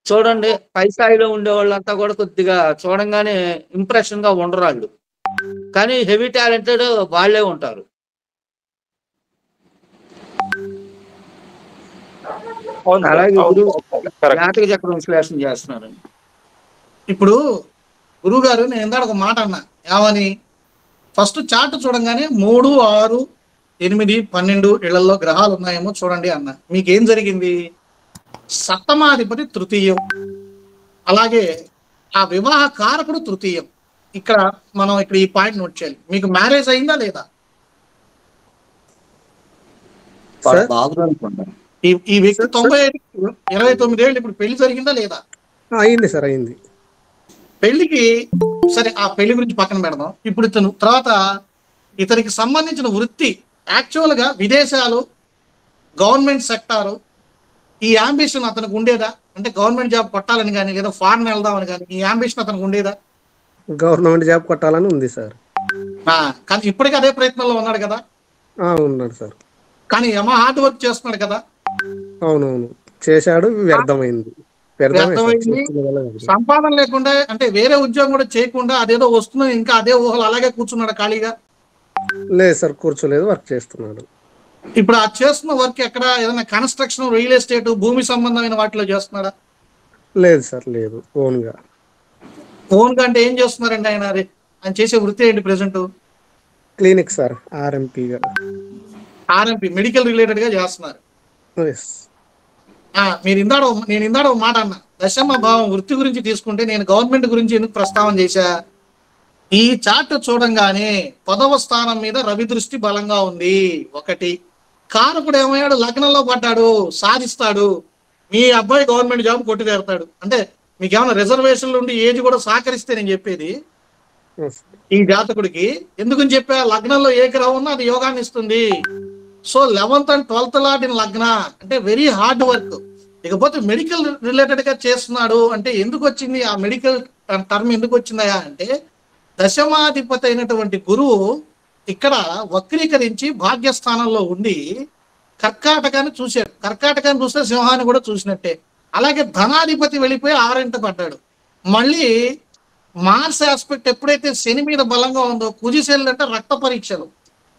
చూడండి, పై స్థాయిలో ఉండే వాళ్ళంతా కూడా కొద్దిగా చూడంగానే ఇంప్రెషన్ గా ఉండరు వాళ్ళు, కానీ హెవీ టాలెంటెడ్ వాళ్ళే ఉంటారు. అలాగే జాతక చక్రం విశ్లేషణ చేస్తున్నారండి. ఇప్పుడు గురువు గారు నేను ఇందాక ఒక మాట అన్నా, ఏమని? ఫస్ట్ చార్ట్ చూడంగానే 3, 6, 8, 12 ఇళ్లలో గ్రహాలు ఉన్నాయేమో చూడండి అన్న. మీకేం జరిగింది? సప్తమాధిపతి తృతీయం, అలాగే ఆ వివాహ కారకుడు తృతీయం. ఇక్కడ మనం ఈ పాయింట్ నోట్ చేయాలి. మీకు మ్యారేజ్ అయిందా లేదా? ఈ వ్యక్తి 29 ఏళ్ళు, ఇప్పుడు పెళ్లి జరిగిందా లేదా? అయింది సార్, అయింది. పెళ్లికి సరే, ఆ పెళ్లి గురించి పక్కన పెడదాం. ఇప్పుడు ఇతనికి సంబంధించిన వృత్తి యాక్చువల్ గా విదేశాలు, గవర్నమెంట్ సెక్టారు, ఈ అంబిషన్ అతనికి ఉండేదా? అంటే గవర్నమెంట్ జాబ్ కొట్టాలని కానీ, లేదా ఫారెన్ వెళ్దామని కానీ ఈ అంబిషన్ అతనికి ఉండేదా? గవర్నమెంట్ జాబ్ కొట్టాలని ఉంది సార్. కానీ ఇప్పటికీ అదే ప్రయత్నంలో ఉన్నాడు కదా? ఉన్నాడు సార్. కానీ హార్డ్ వర్క్ చేస్తున్నాడు కదా? అవునవును, చేశాడు. వ్యర్థమైంది. సంపాదన లేకుండా, అంటే వేరే ఉద్యోగం కూడా చేయకుండా అదేదో వస్తుంది, ఇంకా అదే ఊహలు అలాగే కూర్చున్నాడు ఖాళీగా? లేదు సార్, కూర్చోలేదు, వర్క్ చేస్తున్నాడు. ఇప్పుడు ఆ చేస్తున్న వర్క్ ఎక్కడ? ఏదైనా కన్స్ట్రక్షన్, రియల్ ఎస్టేట్, భూమి సంబంధమైన వాటిలో చేస్తున్నాడా? లేదు సార్, లేదు. ఓన్ గా అంటే ఏం చేస్తున్నారండి ఆయన చేసే వృత్తి ఏంటి present? Clinic sir, RMP medical related గా చేస్తున్నారు. నేను ఇందాడ ఒక మాట అన్నా, దశమ భావం వృత్తి గురించి తీసుకుంటే నేను గవర్నమెంట్ గురించి ఎందుకు ప్రస్తావన చేశా? ఈ చార్ట్ చూడంగానే 10వ స్థానం మీద రవి దృష్టి బలంగా ఉంది. ఒకటి, కారకుడు ఏమయ్యాడు? లగ్నంలో పడ్డాడు, సాధిస్తాడు. మీ అబ్బాయి గవర్నమెంట్ జాబ్ కొట్టి తీరుతాడు. అంటే మీకు ఏమైనా రిజర్వేషన్లు ఉండి ఏజ్ కూడా సహకరిస్తే నేను చెప్పేది ఈ జాతకుడికి ఎందుకని చెప్పా? లగ్నంలో ఏ గ్రహం ఉన్నా అది యోగాన్ని ఇస్తుంది. So 11th and 12th lot in లగ్న అంటే వెరీ హార్డ్ వర్క్. ఇకపోతే మెడికల్ రిలేటెడ్ గా చేస్తున్నాడు అంటే ఎందుకు వచ్చింది ఆ మెడికల్ టర్మ్ ఎందుకు వచ్చిందయా అంటే దశమాధిపతి అయినటువంటి గురువు ఇక్కడ వక్రీకరించి భాగ్యస్థానంలో ఉండి కర్కాటకాన్ని చూశాడు. కర్కాటకాన్ని చూస్తే సింహాన్ని కూడా చూసినట్టే. అలాగే ధనాధిపతి వెళ్ళిపోయి 6 పడ్డాడు. మళ్ళీ మార్స్ ఆస్పెక్ట్ ఎప్పుడైతే శని మీద బలంగా ఉందో కుజిశని అంటే రక్త పరీక్షలు,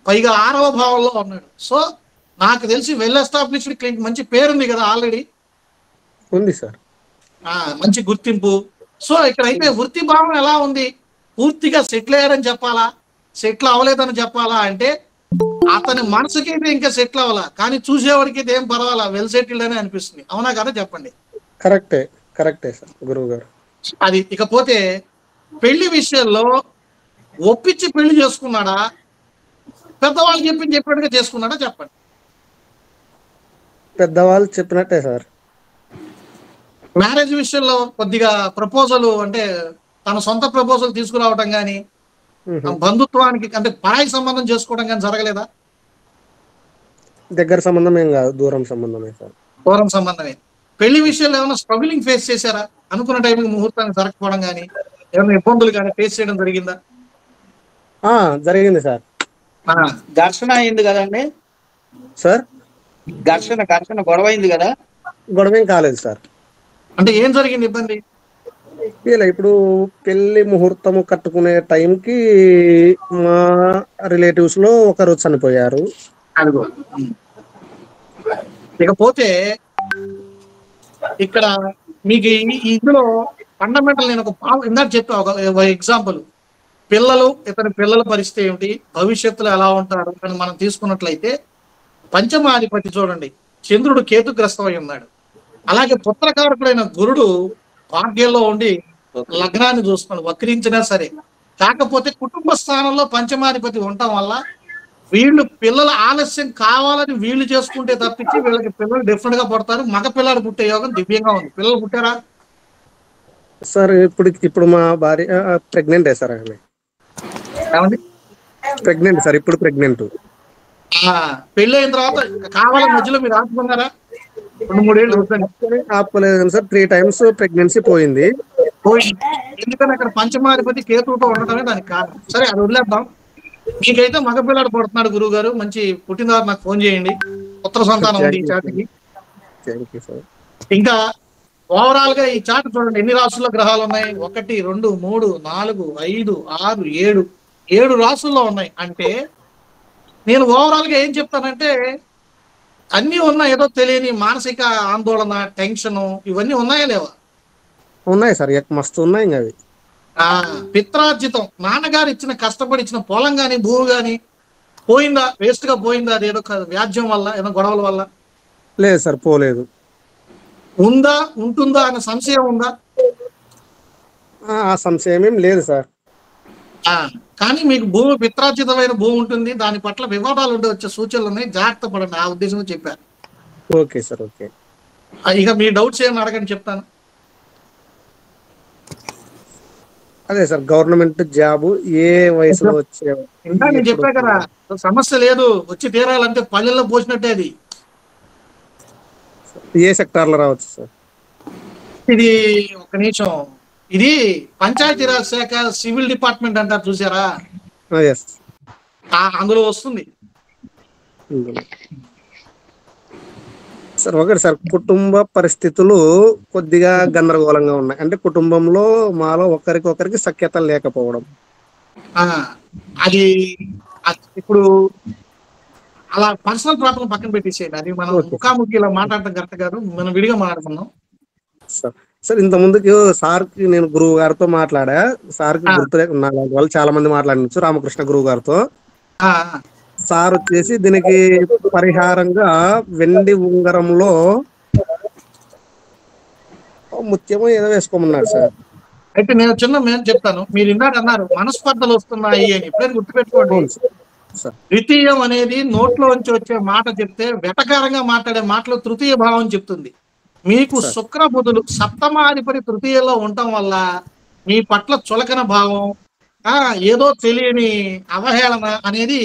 పైగా 6వ భావంలో ఉన్నాడు. సో నాకు తెలిసి వెల్ ఎస్టాబ్లిష్డ్ క్లినిక్, మంచి పేరుంది కదా ఆల్రెడీ, ఉంది సార్, మంచి గుర్తింపు. సో ఇక్కడైతే వృత్తి భావం ఎలా ఉంది, పూర్తిగా సెటిల్ అయ్యారని చెప్పాలా, సెటిల్ అవ్వలేదని చెప్పాలా అంటే అతని మనసుకి అయితే ఇంకా సెటిల్ అవ్వాలా, కానీ చూసేవాడికి అయితే ఏం పర్వాలా, వెల్ సెటిల్డ్ అని అనిపిస్తుంది. అవునా కదా చెప్పండి? కరెక్టే సార్ గురువు గారు. అది. ఇకపోతే పెళ్లి విషయంలో ఒప్పించి పెళ్లి చేసుకున్నాడా, పెద్దవాళ్ళు చెప్పినట్టుగా చేసుకున్నాడా చెప్పండి. పెద్దవాళ్ళు చెప్పినట్టే సార్. మ్యారేజ్ విషయంలో కొద్దిగా ప్రపోజల్ అంటే తన సొంత ప్రపోజల్ తీసుకురావటం కానీ, బంధుత్వానికి అంటే పరాయి సంబంధం చేసుకోవడం కానీ జరగలేదా? దగ్గర సంబంధం ఏం కాదు, దూరం సంబంధమే సార్. దూరం సంబంధమే. పెళ్లి విషయంలో ఏమైనా స్ట్రగులింగ్ ఫేస్ చేశారా? అనుకున్న టైంకి ముహూర్తానికి జరగకపోవడం కానీ, ఏమైనా ఇబ్బందులు కానీ ఫేస్ చేయడం జరిగిందా? జరిగింది సార్. ఘర్షణ అయింది కదండి సార్? ఘర్షణ గొడవ అయింది కదా? గొడవ ఏం కాలేదు సార్. అంటే ఏం జరిగింది ఇబ్బంది? ఇలా ఇప్పుడు పెళ్లి ముహూర్తము కట్టుకునే టైంకి మా రిలేటివ్స్ లో ఒకరు చనిపోయారు. అదిగో. ఇకపోతే ఇక్కడ మీకు ఇందులో ఫండమెంటల్ నేను ఇందాక చెప్పా ఒక ఎగ్జాంపుల్. ఇతని పిల్లల పరిస్థితి ఏమిటి, భవిష్యత్తులో ఎలా ఉంటారు అని మనం తీసుకున్నట్లయితే పంచమాధిపతి చూడండి, చంద్రుడు కేతుగ్రస్తమై ఉన్నాడు. అలాగే పుత్రకారకుడైన గురుడు భాగ్యంలో ఉండి లగ్నాన్ని చూస్తున్నాడు, వక్రించినా సరే. కాకపోతే కుటుంబ స్థానంలో పంచమాధిపతి ఉండటం వల్ల వీళ్ళు పిల్లల ఆలస్యం కావాలని వీళ్ళు చేసుకుంటే తప్పించి వీళ్ళకి పిల్లలు డెఫినెట్ గా పుడతారు. మగ పిల్లలు పుట్టే యోగం దివ్యంగా ఉంది. పిల్లలు పుట్టారా సార్? ఇప్పుడు మా భార్య ప్రెగ్నెంట్ సార్. ఆమె ప్రెగ్నెంట్ సార్, ఇప్పుడు ప్రెగ్నెంట్. పెళ్లి అయిన తర్వాత కావాలని మధ్యలో మీరు ఆపుకున్నారా? 2-3 ఏళ్ళు ఆపలేదు సార్. 3 times ప్రెగ్నెన్సీ పోయింది. ఎందుకంటే అక్కడ పంచమాధిపతి కేతువుతో ఉండటమే దానికి కారణం. సరే, అది వదిలేద్దాం. మీకైతే మగపిల్లాడు పడుతున్నాడు గురువు గారు, మంచి పుట్టిన తర్వాత నాకు ఫోన్ చేయండి. పుత్ర సంతానం ఉంది ఈ చాటుకి. ఇంకా ఓవరాల్ గా ఈ చార్ట్ చూడండి, ఎన్ని రాసుల్లో గ్రహాలు ఉన్నాయి? 1, 2, 3, 4, 5, 6, 7 రాసుల్లో ఉన్నాయి. అంటే నేను ఓవరాల్ గా ఏం చెప్తానంటే అన్ని ఉన్నాయి, ఏదో తెలియని మానసిక ఆందోళన, టెన్షన్ ఇవన్నీ ఉన్నాయా లేవా? ఉన్నాయి సార్, మస్తు ఉన్నాయి. ఇంకా అవి పిత్రార్జితం, నాన్నగారు ఇచ్చిన కష్టపడి ఇచ్చిన పొలం గాని భూమి గాని పోయిందా, వేస్ట్ గా పోయిందా? అది ఏదో వ్యాజ్యం వల్ల, ఏదో గొడవల వల్ల? లేదు సార్, పోలేదు. ఉందా, ఉంటుందా అనే సంశయం ఉందా? ఆ సంశయం ఏం లేదు సార్. కానీ మీకు భూమి పిత్రార్జితమైన భూమి ఉంటుంది, దాని పట్ల వివాదాలు ఉండే వచ్చే సూచనలు ఉన్నాయి, జాగ్రత్త పడండి. ఆ ఉద్దేశంతో చెప్పారు. Okay sir, okay. ఇక మీ డౌట్స్ ఏమైనా అడగండి, చెప్తాను. అదే సార్, గవర్నమెంట్ జాబ్ ఏ వయసులో వచ్చే? ఇంకా నేను చెప్పా కదా, సమస్య లేదు, వచ్చి తీరాలంటే పల్లెల్లో పోసినట్టే. అది ఏ సెక్టార్ లో రావచ్చు సార్? ఇది ఒక నిమిషం, ఇది పంచాయతీరాజ్ శాఖ సివిల్ డిపార్ట్మెంట్ అంటారు చూసారా, అందులో వస్తుంది సార్. ఒకటి సార్, కుటుంబ పరిస్థితులు కొద్దిగా గందరగోళంగా ఉన్నాయి. అంటే కుటుంబంలో మాలో ఒకరికొకరికి సఖ్యత లేకపోవడం. అది ఇప్పుడు అలా పర్సనల్ ప్రాబ్లం పక్కన పెట్టేసేయండి. అది మనం ముఖాముఖి ఇలా మాట్లాడటం కరెక్ట్ కాదు, మనం విడిగా మాట్లాడుకున్నాం. సార్, ఇంత ముందుకు సార్కి నేను గురువు గారితో మాట్లాడా, సార్కి గుర్తు లేకుండా వాళ్ళు చాలా మంది మాట్లాడచ్చు, రామకృష్ణ గురువు గారితో. సార్ వచ్చేసి దీనికి పరిహారంగా వెండి ఉంగరంలో ముత్యము ఏదో వేసుకోమన్నాడు సార్. అయితే నేను చెప్తాను. మీరు ఇందాక అన్నారు మనస్పర్ధలు వస్తున్నాయి అని, ఎప్పుడైనా గుర్తుపెట్టుకోండి. ద్వితీయం అనేది నోట్లో నుంచి వచ్చే మాట చెప్తే వెటకారంగా మాట్లాడే మాటలో తృతీయ భావం చెప్తుంది. మీకు శుక్ర బుధులు సప్తమాధిపతి తృతీయంలో ఉండటం వల్ల మీ పట్ల చులకన భావం, ఏదో తెలియని అవహేళన అనేది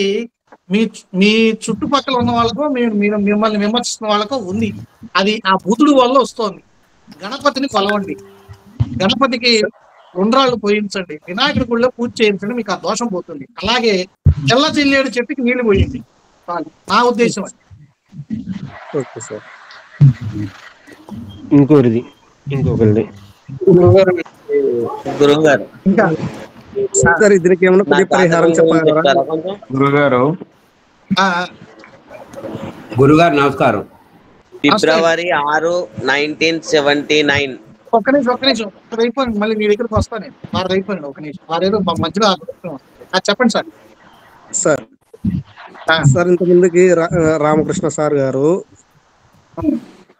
మీ మీ చుట్టుపక్కల ఉన్న వాళ్ళకో మీరు మిమ్మల్ని విమర్శిస్తున్న వాళ్ళకో ఉంది. అది ఆ బుధుడు వల్ల వస్తోంది. గణపతిని కొలవండి, గణపతికి ఉండ్రాళ్ళు పోయించండి, వినాయకుడి గుళ్ళో పూజ చేయించండి, మీకు ఆ దోషం పోతుంది. అలాగే తెల్ల జిల్లేడు చెట్టుకి నీళ్లు పోయింది. నా ఉద్దేశం అది. Okay sir. ఇంకొకరిది. గురువు గారు ఇంకా సార్ దీనికి ఏమైనా కొద్ది పరిహారం చెప్పగలరా? గురుగారు ఆ, గురుగారు నమస్కారం. ఫిబ్రవరి 6, 1979. ఒక్క నిమిషం వారు అయిపోయింది. మళ్ళీ మీ దగ్గరికి వస్తాను నేను. వారు అయిపోయింది. ఒక నిమిషం, వారేదో మధ్యలో చెప్పండి సార్. సార్ సార్ ఇంత ముందుకి రామకృష్ణ సార్ గారు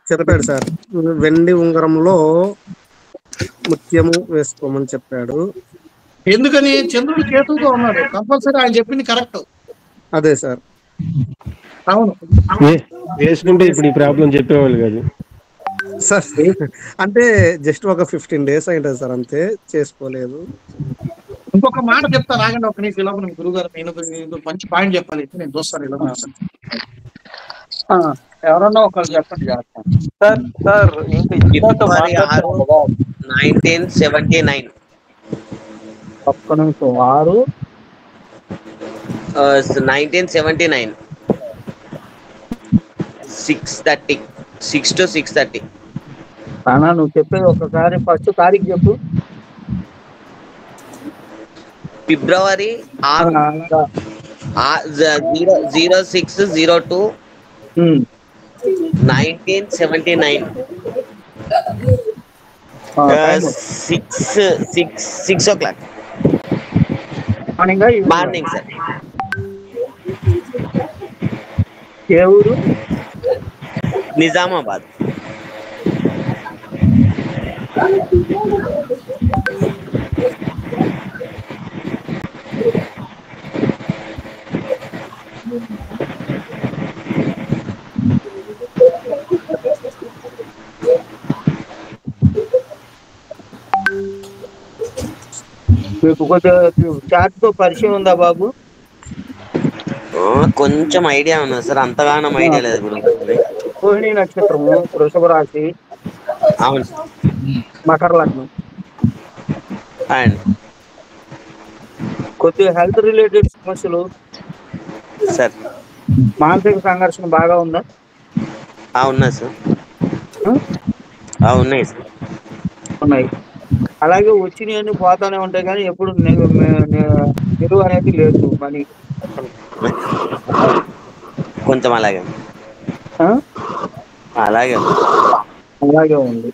చెప్పాడు సార్, వెండి ఉంగరంలో ముత్యము వేసుకోమని చెప్పాడు. ఎందుకని? చంద్రుడు కేతువుతో ఉన్నాడు, కంపల్సరీ ఆయన చెప్పింది కరెక్ట్. అదే సార్. అవును వేసుకుంటే ఇప్పుడు ఈ ప్రాబ్లం చెప్పేవాళ్ళు కాదు సార్. అంటే జస్ట్ ఒక 15 days అయింది సార్, అంతే, చేసుకోలేదు. ఇంకొక మాట చెప్తాను, ఆగండి ఒక నిమిషం. ఇలా గురువు గారు నేను మంచి పాయింట్ చెప్పాలి, నేను చూస్తాను. ఇలా ఎవరన్నా ఒకరు చెప్పండి. సార్ సార్ ఇంకా ఇందాక ఫిబ్రవరి 6, మాట్లాడుతున్నాం కదా, 1979. ఒక్క నిమిషం. 6 1979 6:30 6 to 6:30. అన్నా నువ్వు చెప్పేది ఒకసారి ఫస్ట్ తారీఖు చెప్పు. ఫిబ్రవరి 06/02 1979. 6 o'clock మార్నింగ్ సార్. ఏ ఊరు? నిజామాబాద్. మీకు కొంచెం చాట్ తో పరిచయం ఉందా బాబు? కొంచెం ఐడియా ఉన్నది సార్, అంతగానం ఐడియా లేదు గురువు. రోహిణి నక్షత్రము, వృషభ రాశి, అవును మకర లగ్నం. అండ్ కొద్దిగా హెల్త్ రిలేటెడ్ సమస్యలు, సార్ మానసిక సంఘర్షణ బాగా ఉందా? ఉన్నాయి సార్, ఉన్నాయి సార్. ఉన్నాయి. అలాగే వచ్చినవన్నీ పోతానే ఉంటాయి, కానీ ఎప్పుడు నిలువ అనేది లేదు. మనీ కొంచెం అలాగే అలాగే అలాగే ఉంది.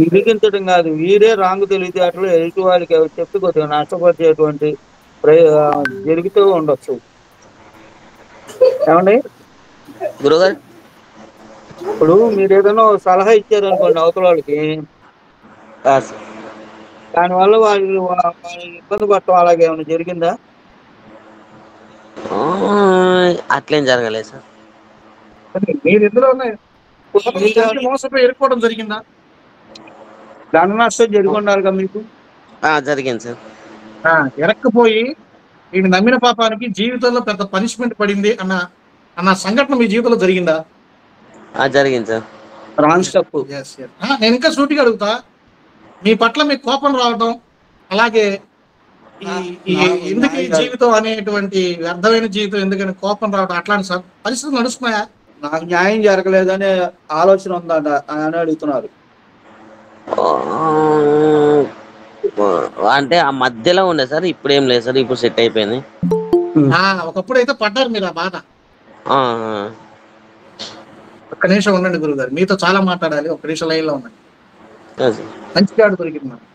ఇరికించడం కాదు, వీరే రాంగు తెలివితేటలు ఎదుటి వాళ్ళకి చెప్పి కొద్దిగా నష్టపరిచేటువంటి జరుగుతూ ఉండొచ్చు. ఏమండి గురుగారు? ఇప్పుడు మీరు ఏదైనా సలహా ఇచ్చారనుకోండి అవతల వాళ్ళకి, దానివల్ల వాళ్ళు ఇబ్బంది పడటం అలాగే ఏమైనా జరిగిందా? అట్లేం జరగలేదు సార్. మీరు ఎందులో మోసపోయి ఎరుకోవడం జరిగిందా? ధన నష్టం జరిగి ఉండాలిగా మీకు. జరిగింది సార్. ఎరక్కపోయి వీడు నమ్మిన పాపానికి జీవితంలో పెద్ద పనిష్మెంట్ పడింది అన్న సంఘటన మీ జీవితంలో జరిగిందా? జరిగింది సార్. Wrong step. నేను ఇంకా సూటిగా అడుగుతా, మీ పట్ల మీకు కోపం రావడం, అలాగే ఎందుకు ఈ జీవితం అనేటువంటి వ్యర్థమైన జీవితం ఎందుకని కోపం రావడం, అట్లాంటి పరిస్థితులు నడుస్తున్నాయా? నాకు న్యాయం జరగలేదనే ఆలోచన ఉందట అని అడుగుతున్నారు. అంటే ఆ మధ్యలో ఉండే సార్, ఇప్పుడు ఏం లేదు సార్, ఇప్పుడు సెట్ అయిపోయింది. ఒకప్పుడు అయితే పడ్డారు మీరు ఆ బాధ. ఒక్క నిమిషం ఉండండి గురువు గారు, మీతో చాలా మాట్లాడాలి. ఒక్క నిమిషం లైన్ లో ఉండండి. మంచి కార్డు దొరికింది నాకు.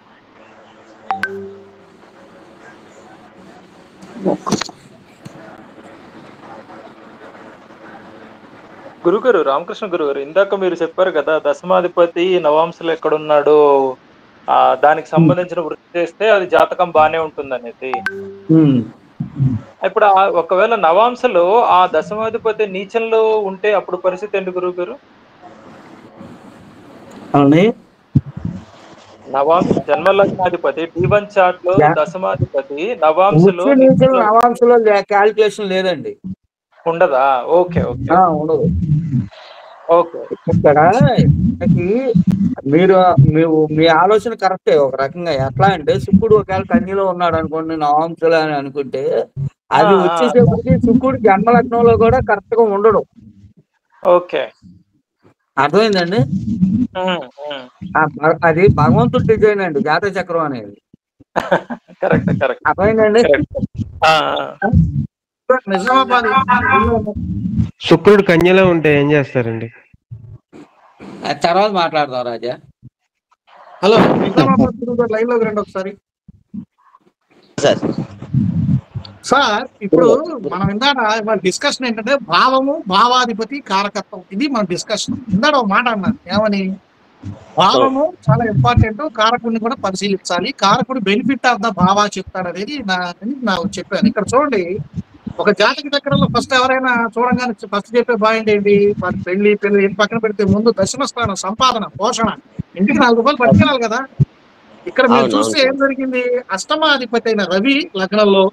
గురుగారు, రామకృష్ణ గురుగారు, ఇందాక మీరు చెప్పారు కదా దశమాధిపతి నవాంశలు ఎక్కడున్నాడో దానికి సంబంధించిన వృత్తి చేస్తే అది జాతకం బానే ఉంటుంది అనేది. ఇప్పుడు ఒకవేళ నవాంశలో ఆ దశమాధిపతి నీచంలో ఉంటే అప్పుడు పరిస్థితి ఏంటి గురువు గారు? జన్మ లగ్నాధిపతి D1 చార్ట్ లో దశమాధిపతి నవాంశలో నవాంశలో క్యాల్కులేషన్ లేదండి, ఉండదా? ఓకే ఓకే ఉండదు. ఓకే. ఇక్కడ మీరు మీ ఆలోచన కరెక్టే ఒక రకంగా. ఎట్లా అంటే శుక్రుడు ఒకవేళ కన్యలో ఉన్నాడు అనుకోండి నవాంశలో అని అనుకుంటే, అది వచ్చేసేపటికి శుక్రుడు జన్మలగ్నంలో కూడా కరెక్ట్ గా ఉండడు. ఓకే, అర్థమైందండి? అది భగవంతుడి డిజైన్ అండి జాతక చక్రం అనేది. Correct correct. అర్థమైందండి? నిజామాబాద్ శుక్రుడు కన్యలో ఉంటే ఏం చేస్తారండి? తర్వాత మాట్లాడదాం రాజా. హలో, నిజామాబాద్ గురువు గారు లైన్ లోకి రండి ఒకసారి. సార్ ఇప్పుడు మనం ఇందాక మన డిస్కషన్ ఏంటంటే భావము, భావాధిపతి, కారకత్వం. ఇది మన డిస్కషన్. ఇందాక ఒక మాట అన్నాను, ఏమని? భావము చాలా ఇంపార్టెంట్, కారకుడిని కూడా పరిశీలించాలి, కారకుడు బెనిఫిట్ ఆఫ్ ద భావా చెప్తాడు అనేది నాకు చెప్పాను. ఇక్కడ చూడండి, ఒక జాతక చక్రంలో ఫస్ట్ ఎవరైనా చూడంగానే ఫస్ట్ చెప్పే పాయింట్ ఏంటి? వారి పెళ్లి పక్కన పెడితే ముందు దశమ స్థానం, సంపాదన, పోషణ, ఇంటికి 4 రూపాయలు పట్టుకెళ్ళాలి కదా. ఇక్కడ మీరు చూస్తే ఏం జరిగింది? అష్టమాధిపతి అయిన రవి లగ్నంలో,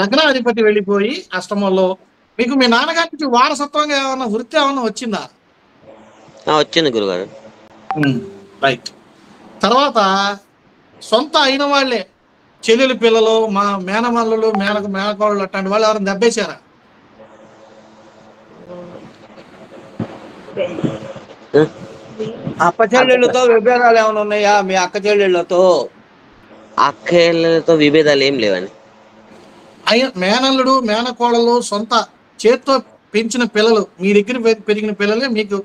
లగ్నాధిపతి వెళ్ళిపోయి అష్టమంలో. మీకు మీ నాన్నగారి నుంచి వారసత్వంగా ఏమన్నా వృత్తి ఏమన్నా వచ్చిందా? వచ్చింది గురుగారు. రైట్. తర్వాత సొంత అయిన వాళ్ళే చెల్లెలు పిల్లలు, మా మేనమల్లులు, మేనకోళ్ళు అట్లాంటి వాళ్ళు ఎవరైనా దెబ్బేశారా? అక్క చెల్లెళ్ళతో విభేదాలు ఏమైనా ఉన్నాయా మీ అక్క చెల్లెళ్ళతో? అక్కలతో విభేదాలు ఏం లేవండి. మేనల్లుడు, మేనకోడలు, సొంత చేత్తో పెంచిన పిల్లలు, మీ దగ్గర పెరిగిన పిల్లలే మీకు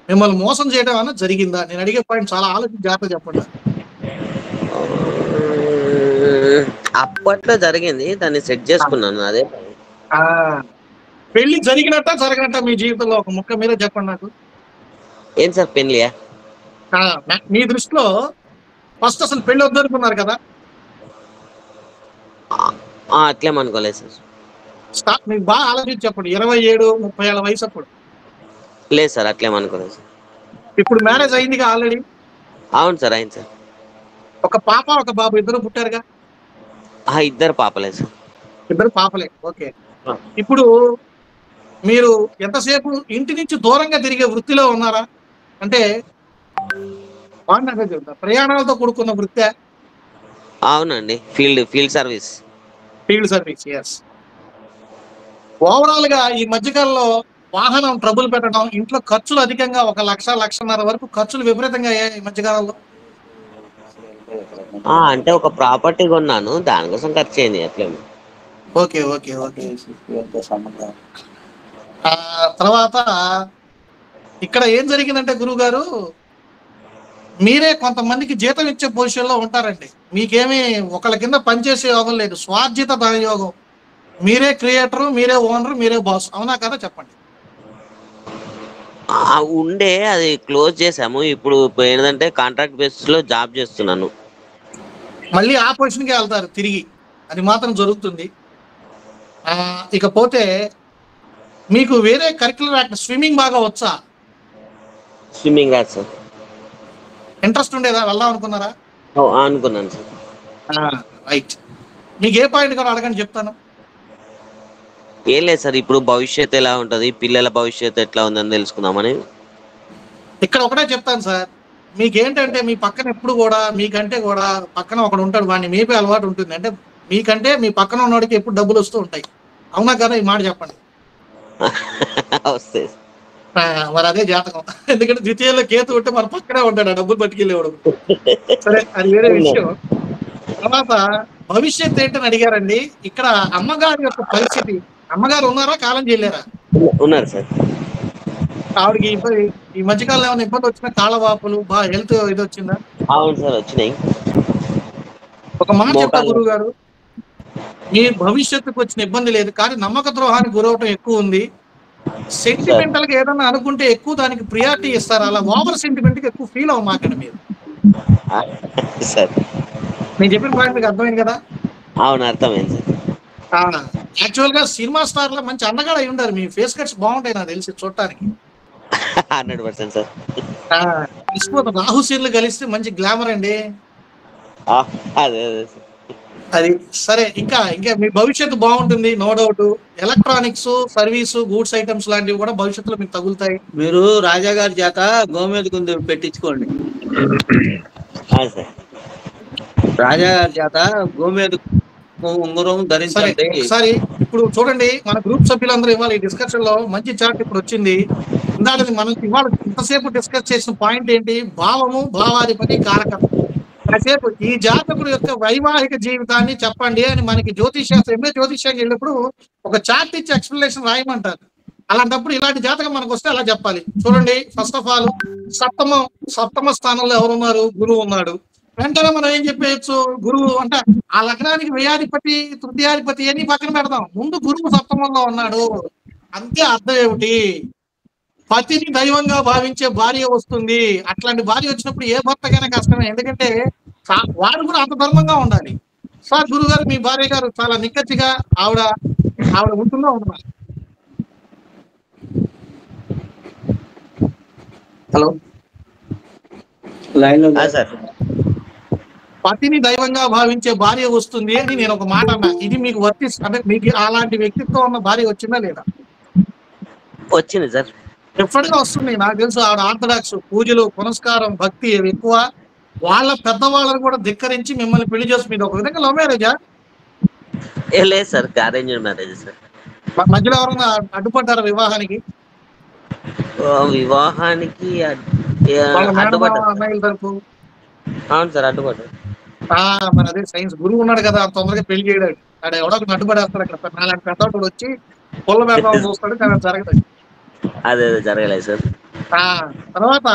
మిమ్మల్ని మోసం చేయడం అన్న జరిగిందా? నేను అడిగే పాయింట్ చాలా ఆలోచించి జాగ్రత్త చెప్పండి. అప్పట్లో జరిగింది, దాన్ని సెట్ చేసుకున్నాను. అదే పెళ్లి జరిగినట్ట జరగనట్ట మీ జీవితంలో ఒక ముక్క మీరే చెప్పండి నాకు. ఏం సార్ పెళ్లియా? మీ దృష్టిలో ఫస్ట్ అసలు పెళ్లి వద్దనుకున్నారు కదా? అట్లేమనుకోలేదు సార్. మీకు బాగా ఆలోచించి చెప్పండి. 27-30 ఏళ్ళ వయసు అప్పుడు? లేదు సార్, అట్లేమనుకోలేదు సార్. ఇప్పుడు మ్యారేజ్ అయిందిగా ఆల్రెడీ? అవును సార్, అయింది సార్. ఒక పాప ఒక బాబు, ఇద్దరు పుట్టారుగా? ఇద్దరు పాపలే సార్. ఇద్దరు పాపలే, ఓకే. ఇప్పుడు మీరు ఎంతసేపు ఇంటి నుంచి దూరంగా తిరిగే వృత్తిలో ఉన్నారా? అంటే ప్రయాణాలతో కూడుకున్న వృత్తి? అవునండి, ఫీల్డ్ సర్వీస్. ఎస్. ఓవరాల్ గా ఈ మధ్యకాలంలో వాహనం ట్రబుల్ పెట్టడం, ఇంట్లో ఖర్చులు అధికంగా 1 లక్ష, 1.5 వరకు ఖర్చులు విపరీతంగా అయ్యాయి ఈ మధ్యకాలంలో. అంటే ఒక ప్రాపర్టీ కొన్నాను, దానికోసం ఖర్చు అయింది. అట్లేమి. ఓకే. తర్వాత ఇక్కడ ఏం జరిగిందంటే గురువు గారు, మీరే కొంతమందికి జీతం ఇచ్చే పొజిషన్ లో ఉంటారండి. మీకేమీ ఒకళ్ళ కింద పనిచేసే యోగం లేదు, స్వార్జిత యోగం. మీరే క్రియేటరు, మీరే ఓనరు, మీరే బాస్. అవునా కదా? చెప్పండి. ఉండే అది క్లోజ్ చేసాము. ఇప్పుడు ఏంటంటే కాంట్రాక్ట్ బేసిస్ లో జాబ్ చేస్తున్నాను. మళ్ళీ ఆ పొజిషన్కి వెళ్తారు తిరిగి, అది మాత్రం జరుగుతుంది. ఇకపోతే మీకు వేరే కరిక్యులర్ యాక్టివిటీ, స్విమ్మింగ్ బాగా వచ్చా? స్విమ్మింగ్ రాదు సార్. ఇంట్రెస్ట్ ఉండేదా? వెళ్దాం అనుకున్నారా? అనుకున్నాను సార్. రైట్. మీకు ఏ పాయింట్ కూడా అడగండి, చెప్తాను. ఏం లేదు సార్, ఇప్పుడు భవిష్యత్తు ఎలా ఉంటది, పిల్లల భవిష్యత్తు ఎట్లా ఉందని తెలుసుకుందామని. ఇక్కడ ఒకటే చెప్తాను సార్, మీకేంటంటే మీ పక్కన ఎప్పుడు కూడా మీకంటే కూడా పక్కన ఒకడు ఉంటాడు, వాడిని మేపే అలవాటు ఉంటుంది. అంటే మీకంటే మీ పక్కన ఉన్నవాడికి ఎప్పుడు డబ్బులు వస్తూ ఉంటాయి. అవునా కదా? ఈ మాట చెప్పండి. వస్తాయి. మరి అదే జాతకం. ఎందుకంటే ద్వితీయంలో కేతు ఉంటే మన పక్కనే ఉంటాడు, డబ్బులు పట్టుకెళ్ళేవాడు. సరే, అది వేరే విషయం. తర్వాత భవిష్యత్ ఏంటని అడిగారండి. ఇక్కడ అమ్మగారి యొక్క పరిస్థితి, అమ్మగారు ఉన్నారా, కాలం చేయలేరా? ఉన్నారు సార్. ఆవిడకి ఈ మధ్యకాలంలో ఏమైనా ఇబ్బంది వచ్చినా, కాళ్ళవాపులు, బాగా హెల్త్ ఇది వచ్చిందా? అవును సార్, వచ్చినాయి. ఒక మాట చెప్తా గురువు గారు, మీ భవిష్యత్తుకు వచ్చిన ఇబ్బంది లేదు, కానీ నమ్మక ద్రోహానికి గురవటం ఎక్కువ ఉంది. సెంటిమెంటల్ గా ఏదన్నా అనుకుంటే ఎక్కువ దానికి ప్రియారిటీ ఇస్తారు. అలా ఓవర్ సెంటిమెంట్ కి ఎక్కువ ఫీల్ అవ్వమాకండి మీరు. నేను చెప్పిన పాయింట్ మీకు అర్థమైంది కదా? అవును, అర్థమైంది సార్. యాక్చువల్ గా సినిమా స్టార్ లో మంచి అందగాడ అయి ఉంటారు. మీ ఫేస్ కట్స్ బాగుంటాయి నాకు తెలిసి చూడటానికి. 100% సార్. రాహు సీన్లు కలిస్తే మంచి గ్లామర్ అండి. అదే అదే సార్. అది సరే. ఇంకా ఇంకా మీ భవిష్యత్తు బాగుంటుంది, no doubt. Electronics, service, goods items లాంటివి కూడా భవిష్యత్తులో మీకు తగులుతాయి. మీరు రాజా గారి చేత గోమేద కుంది పెట్టించుకోండి. సార్ రాజా గారి చేత గోమేద ఉంగరం సరే ధరించండి. ఒకసారి ఇప్పుడు చూడండి, మన గ్రూప్ సభ్యులందరూ ఇవాళ ఈ డిస్కషన్ లో మంచి చార్ట్ ఇప్పుడు వచ్చింది. ఇందాక మనం ఇవాళ ఇంతసేపు డిస్కస్ చేసిన పాయింట్ ఏంటి? భావము, భావాధిపతి, కారకత్వం. కాసేపు ఈ జాతకుడు యొక్క వైవాహిక జీవితాన్ని చెప్పండి అని మనకి జ్యోతిష్యానికి వెళ్ళినప్పుడు ఒక చార్ట్ ఇచ్చి ఎక్స్ప్లెనేషన్ రాయమంటారు. అలాంటప్పుడు ఇలాంటి జాతకం మనకు వస్తే అలా చెప్పాలి. చూడండి, ఫస్ట్ ఆఫ్ ఆల్ సప్తమ స్థానంలో ఎవరున్నారు? గురువు ఉన్నాడు. వెంటనే మనం ఏం చెప్పేయచ్చు? గురువు అంటే ఆ లగ్నానికి వ్యయాధిపతి, తృతీయాధిపతి అని పక్కన పెడదాం. ముందు గురువు సప్తమంలో ఉన్నాడు అంతే. అర్థం ఏమిటి? పతిని దైవంగా భావించే భార్య వస్తుంది. అట్లాంటి భార్య వచ్చినప్పుడు ఏ భర్తకైనా కష్టమే. ఎందుకంటే వాడు కూడా అంత ధర్మంగా ఉండాలి. సార్ గురువు గారు, మీ భార్య గారు చాలా నిక్కచ్చిగా ఆవిడ ఉంటుందో ఉండాలి. హలో, లైన్ లో సార్. పతిని దైవంగా భావించే భార్య వస్తుంది అని నేను ఒక మాట అన్నా. ఇది మీకు అంటే మీకు అలాంటి వ్యక్తిత్వం ఉన్న భార్య వచ్చిందా లేదా? వచ్చింది సార్. ఎప్పటిగా వస్తుంది. నాకు తెలుసు ఆవిడ ఆర్థడాక్స్, పూజలు, పునస్కారం, భక్తి ఎక్కువ. వాళ్ళ పెద్దవాళ్ళని కూడా ధిక్కరించి మిమ్మల్ని పెళ్లి చేస్తుంది. ఇది ఒక విధంగా లవ్ మ్యారేజా? లేదు సార్, అరేంజ్డ్ మ్యారేజ్ సార్. మధ్యలో ఎవరైనా అడ్డుపడ్డారా వివాహానికి? వివాహానికి అమ్మాయిల తరపు? అవును సార్, అడ్డుపడ్డారు. మరి అదే సైన్స్. గురువు ఉన్నాడు కదా, తొందరగా పెళ్లి చేయడాడు. ఆడ ఎవడో అడ్డుపడేస్తాడు. అక్కడ నాలుగు పెద్దవాడు వచ్చి పొల్ల వ్యాపారం చూస్తాడు, కానీ జరగదు. అదే జరగలేదు సార్. తర్వాత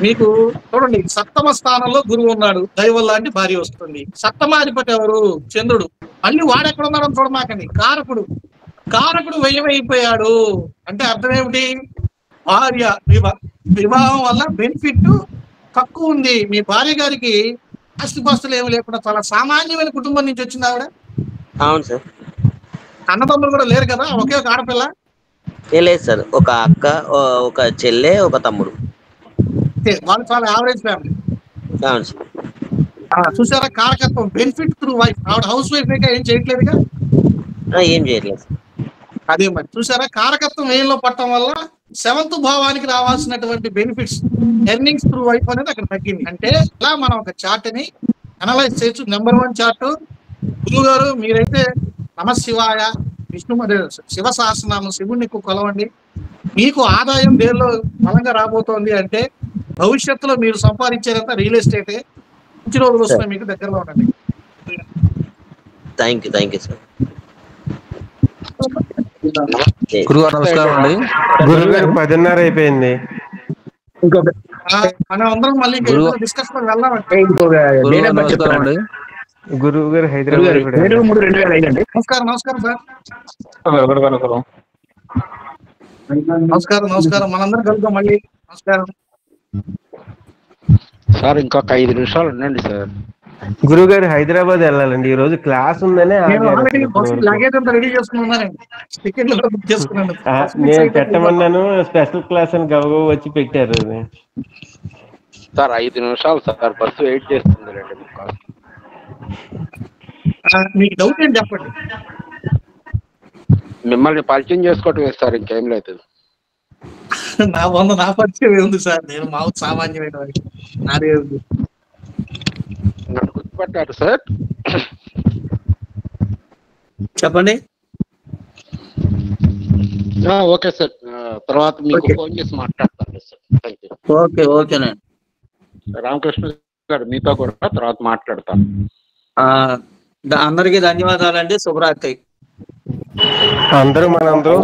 మీకు చూడండి, సప్తమ స్థానంలో గురువు ఉన్నాడు, దైవం లాంటి భార్య వస్తుంది. సప్తమాధిపతి ఎవరు? చంద్రుడు. మళ్ళీ వాడెక్కడ ఉన్నాడో చూడమాకండి. కారకుడు వ్యయమైపోయాడు అంటే అర్థం ఏమిటి? భార్య వివాహం వల్ల బెనిఫిట్ తక్కువ ఉంది. మీ భార్య గారికి ఆస్తిపాస్తులు ఏమి లేకుండా చాలా సామాన్యమైన కుటుంబం నుంచి వచ్చింది ఆవిడ. అవును సార్. అన్నదమ్ములు కూడా లేరు కదా, ఒకే ఒక ఆడపిల్ల. లేదు సార్, ఒక అక్క, ఒక చెల్లె, ఒక తమ్ముడు. వాళ్ళు చాలా యావరేజ్ ఫ్యామిలీ. అవును సార్. చూసారా? కారకత్వం, బెనిఫిట్ త్రూ వైఫ్. ఆవిడ హౌస్ వైఫ్ ఏం చేయట్లేదుగా. ఏం చేయట్లేదు సార్. అదే మరి చూసారా? కారకత్వం ఏలో పట్టడం వల్ల 7th భావానికి రావాల్సినటువంటి బెనిఫిట్స్, ఎర్నింగ్స్ త్రూ వైఫ్ అనేది అక్కడ తగ్గింది. అంటే ఇలా మనం ఒక చార్ట్ ని అనలైజ్ చేయొచ్చు. Number 1 chart. గురువు గారు మీరైతే నమశివాయ, విష్ణు శివ సహస్రనామం, శివుడిని కొలవండి. మీకు ఆదాయం దేనిలో బలంగా రాబోతోంది అంటే భవిష్యత్తులో మీరు సంపాదించేదంతా రియల్ ఎస్టేటే. మంచి రోజులు వస్తున్నాయి మీకు, దగ్గరలో ఉండండి. Thank you sir. గురుగారు నమస్కారం అండి. గురుగారు 10:30 అయిపోయింది. మనం అందరం మళ్ళీ డిస్కషన్ వెళ్దామంటే. నమస్కారం అండి. గురువు గారు హైదరాబాద్. నమస్కారం సార్. నమస్కారం. మనందరం కలుద్దాం మళ్ళీ. నమస్కారం సార్. ఇంకొక 5 నిమిషాలు ఉండండి సార్. గురువు గారు హైదరాబాద్ వెళ్ళాలండి. ఈ రోజు క్లాస్ ఉందని లగేజ్ అంతా రెడీ చేసుకున్నానండి. టికెట్లు కూడా బుక్ చేసుకున్నాను. నేను పెట్టమన్నాను, స్పెషల్ క్లాస్ అని గబగబ వచ్చి పెట్టారు. సార్ 5 నిమిషాలు సార్, బస్సు వెయిట్ చేస్తుంది. మీకు డౌట్ ఏంటి చెప్పండి. మిమ్మల్ని పరిచయం చేసుకోవటం సార్, ఇంకేం లేదు. నా పరిచయం ఉంది సార్. నేను మామూలు సామాన్యమైన వాడికి. నాదే ఉంది. నన్ను గుర్తుపట్టారు సార్? చెప్పండి. ఓకే సార్, తర్వాత మీకు ఫోన్ చేసి మాట్లాడతాను సార్. Thank you. ఓకేనండి. రామకృష్ణ గారు మీతో కూడా తర్వాత మాట్లాడతాను. అందరికీ ధన్యవాదాలండి. శుభరాత్రి. మనందరం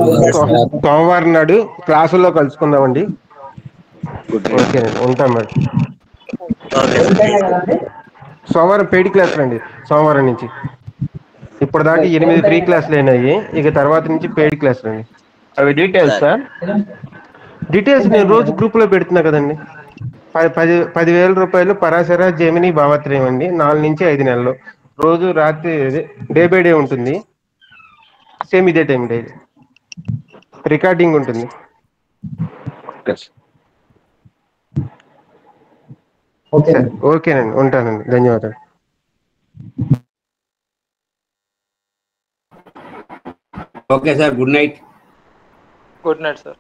సోమవారం నాడు క్లాసుల్లో కలుసుకుందామండి. ఓకేనండి, ఉంటాం మరి. సోమవారం పెయిడ్ క్లాస్ రండి. సోమవారం నుంచి ఇప్పటిదాకా 8 ఫ్రీ క్లాసులు అయినాయి. ఇక తర్వాత నుంచి పెయిడ్ క్లాస్ రండి. అవి డీటెయిల్స్ సార్. డీటెయిల్స్ నేను రోజు గ్రూప్ లో పెడుతున్నా కదండి. 10,000 రూపాయలు పరాశర జెమిని భావత్రయం అండి. 4 నుంచి 5 నెలలు. రోజు రాత్రి డే బై డే ఉంటుంది. సేమ్ ఇదే టైం డైలీ రికార్డింగ్ ఉంటుంది. ఓకేనండి, ఉంటానండి, ధన్యవాదాలు. Okay sir, good night. Good night sir.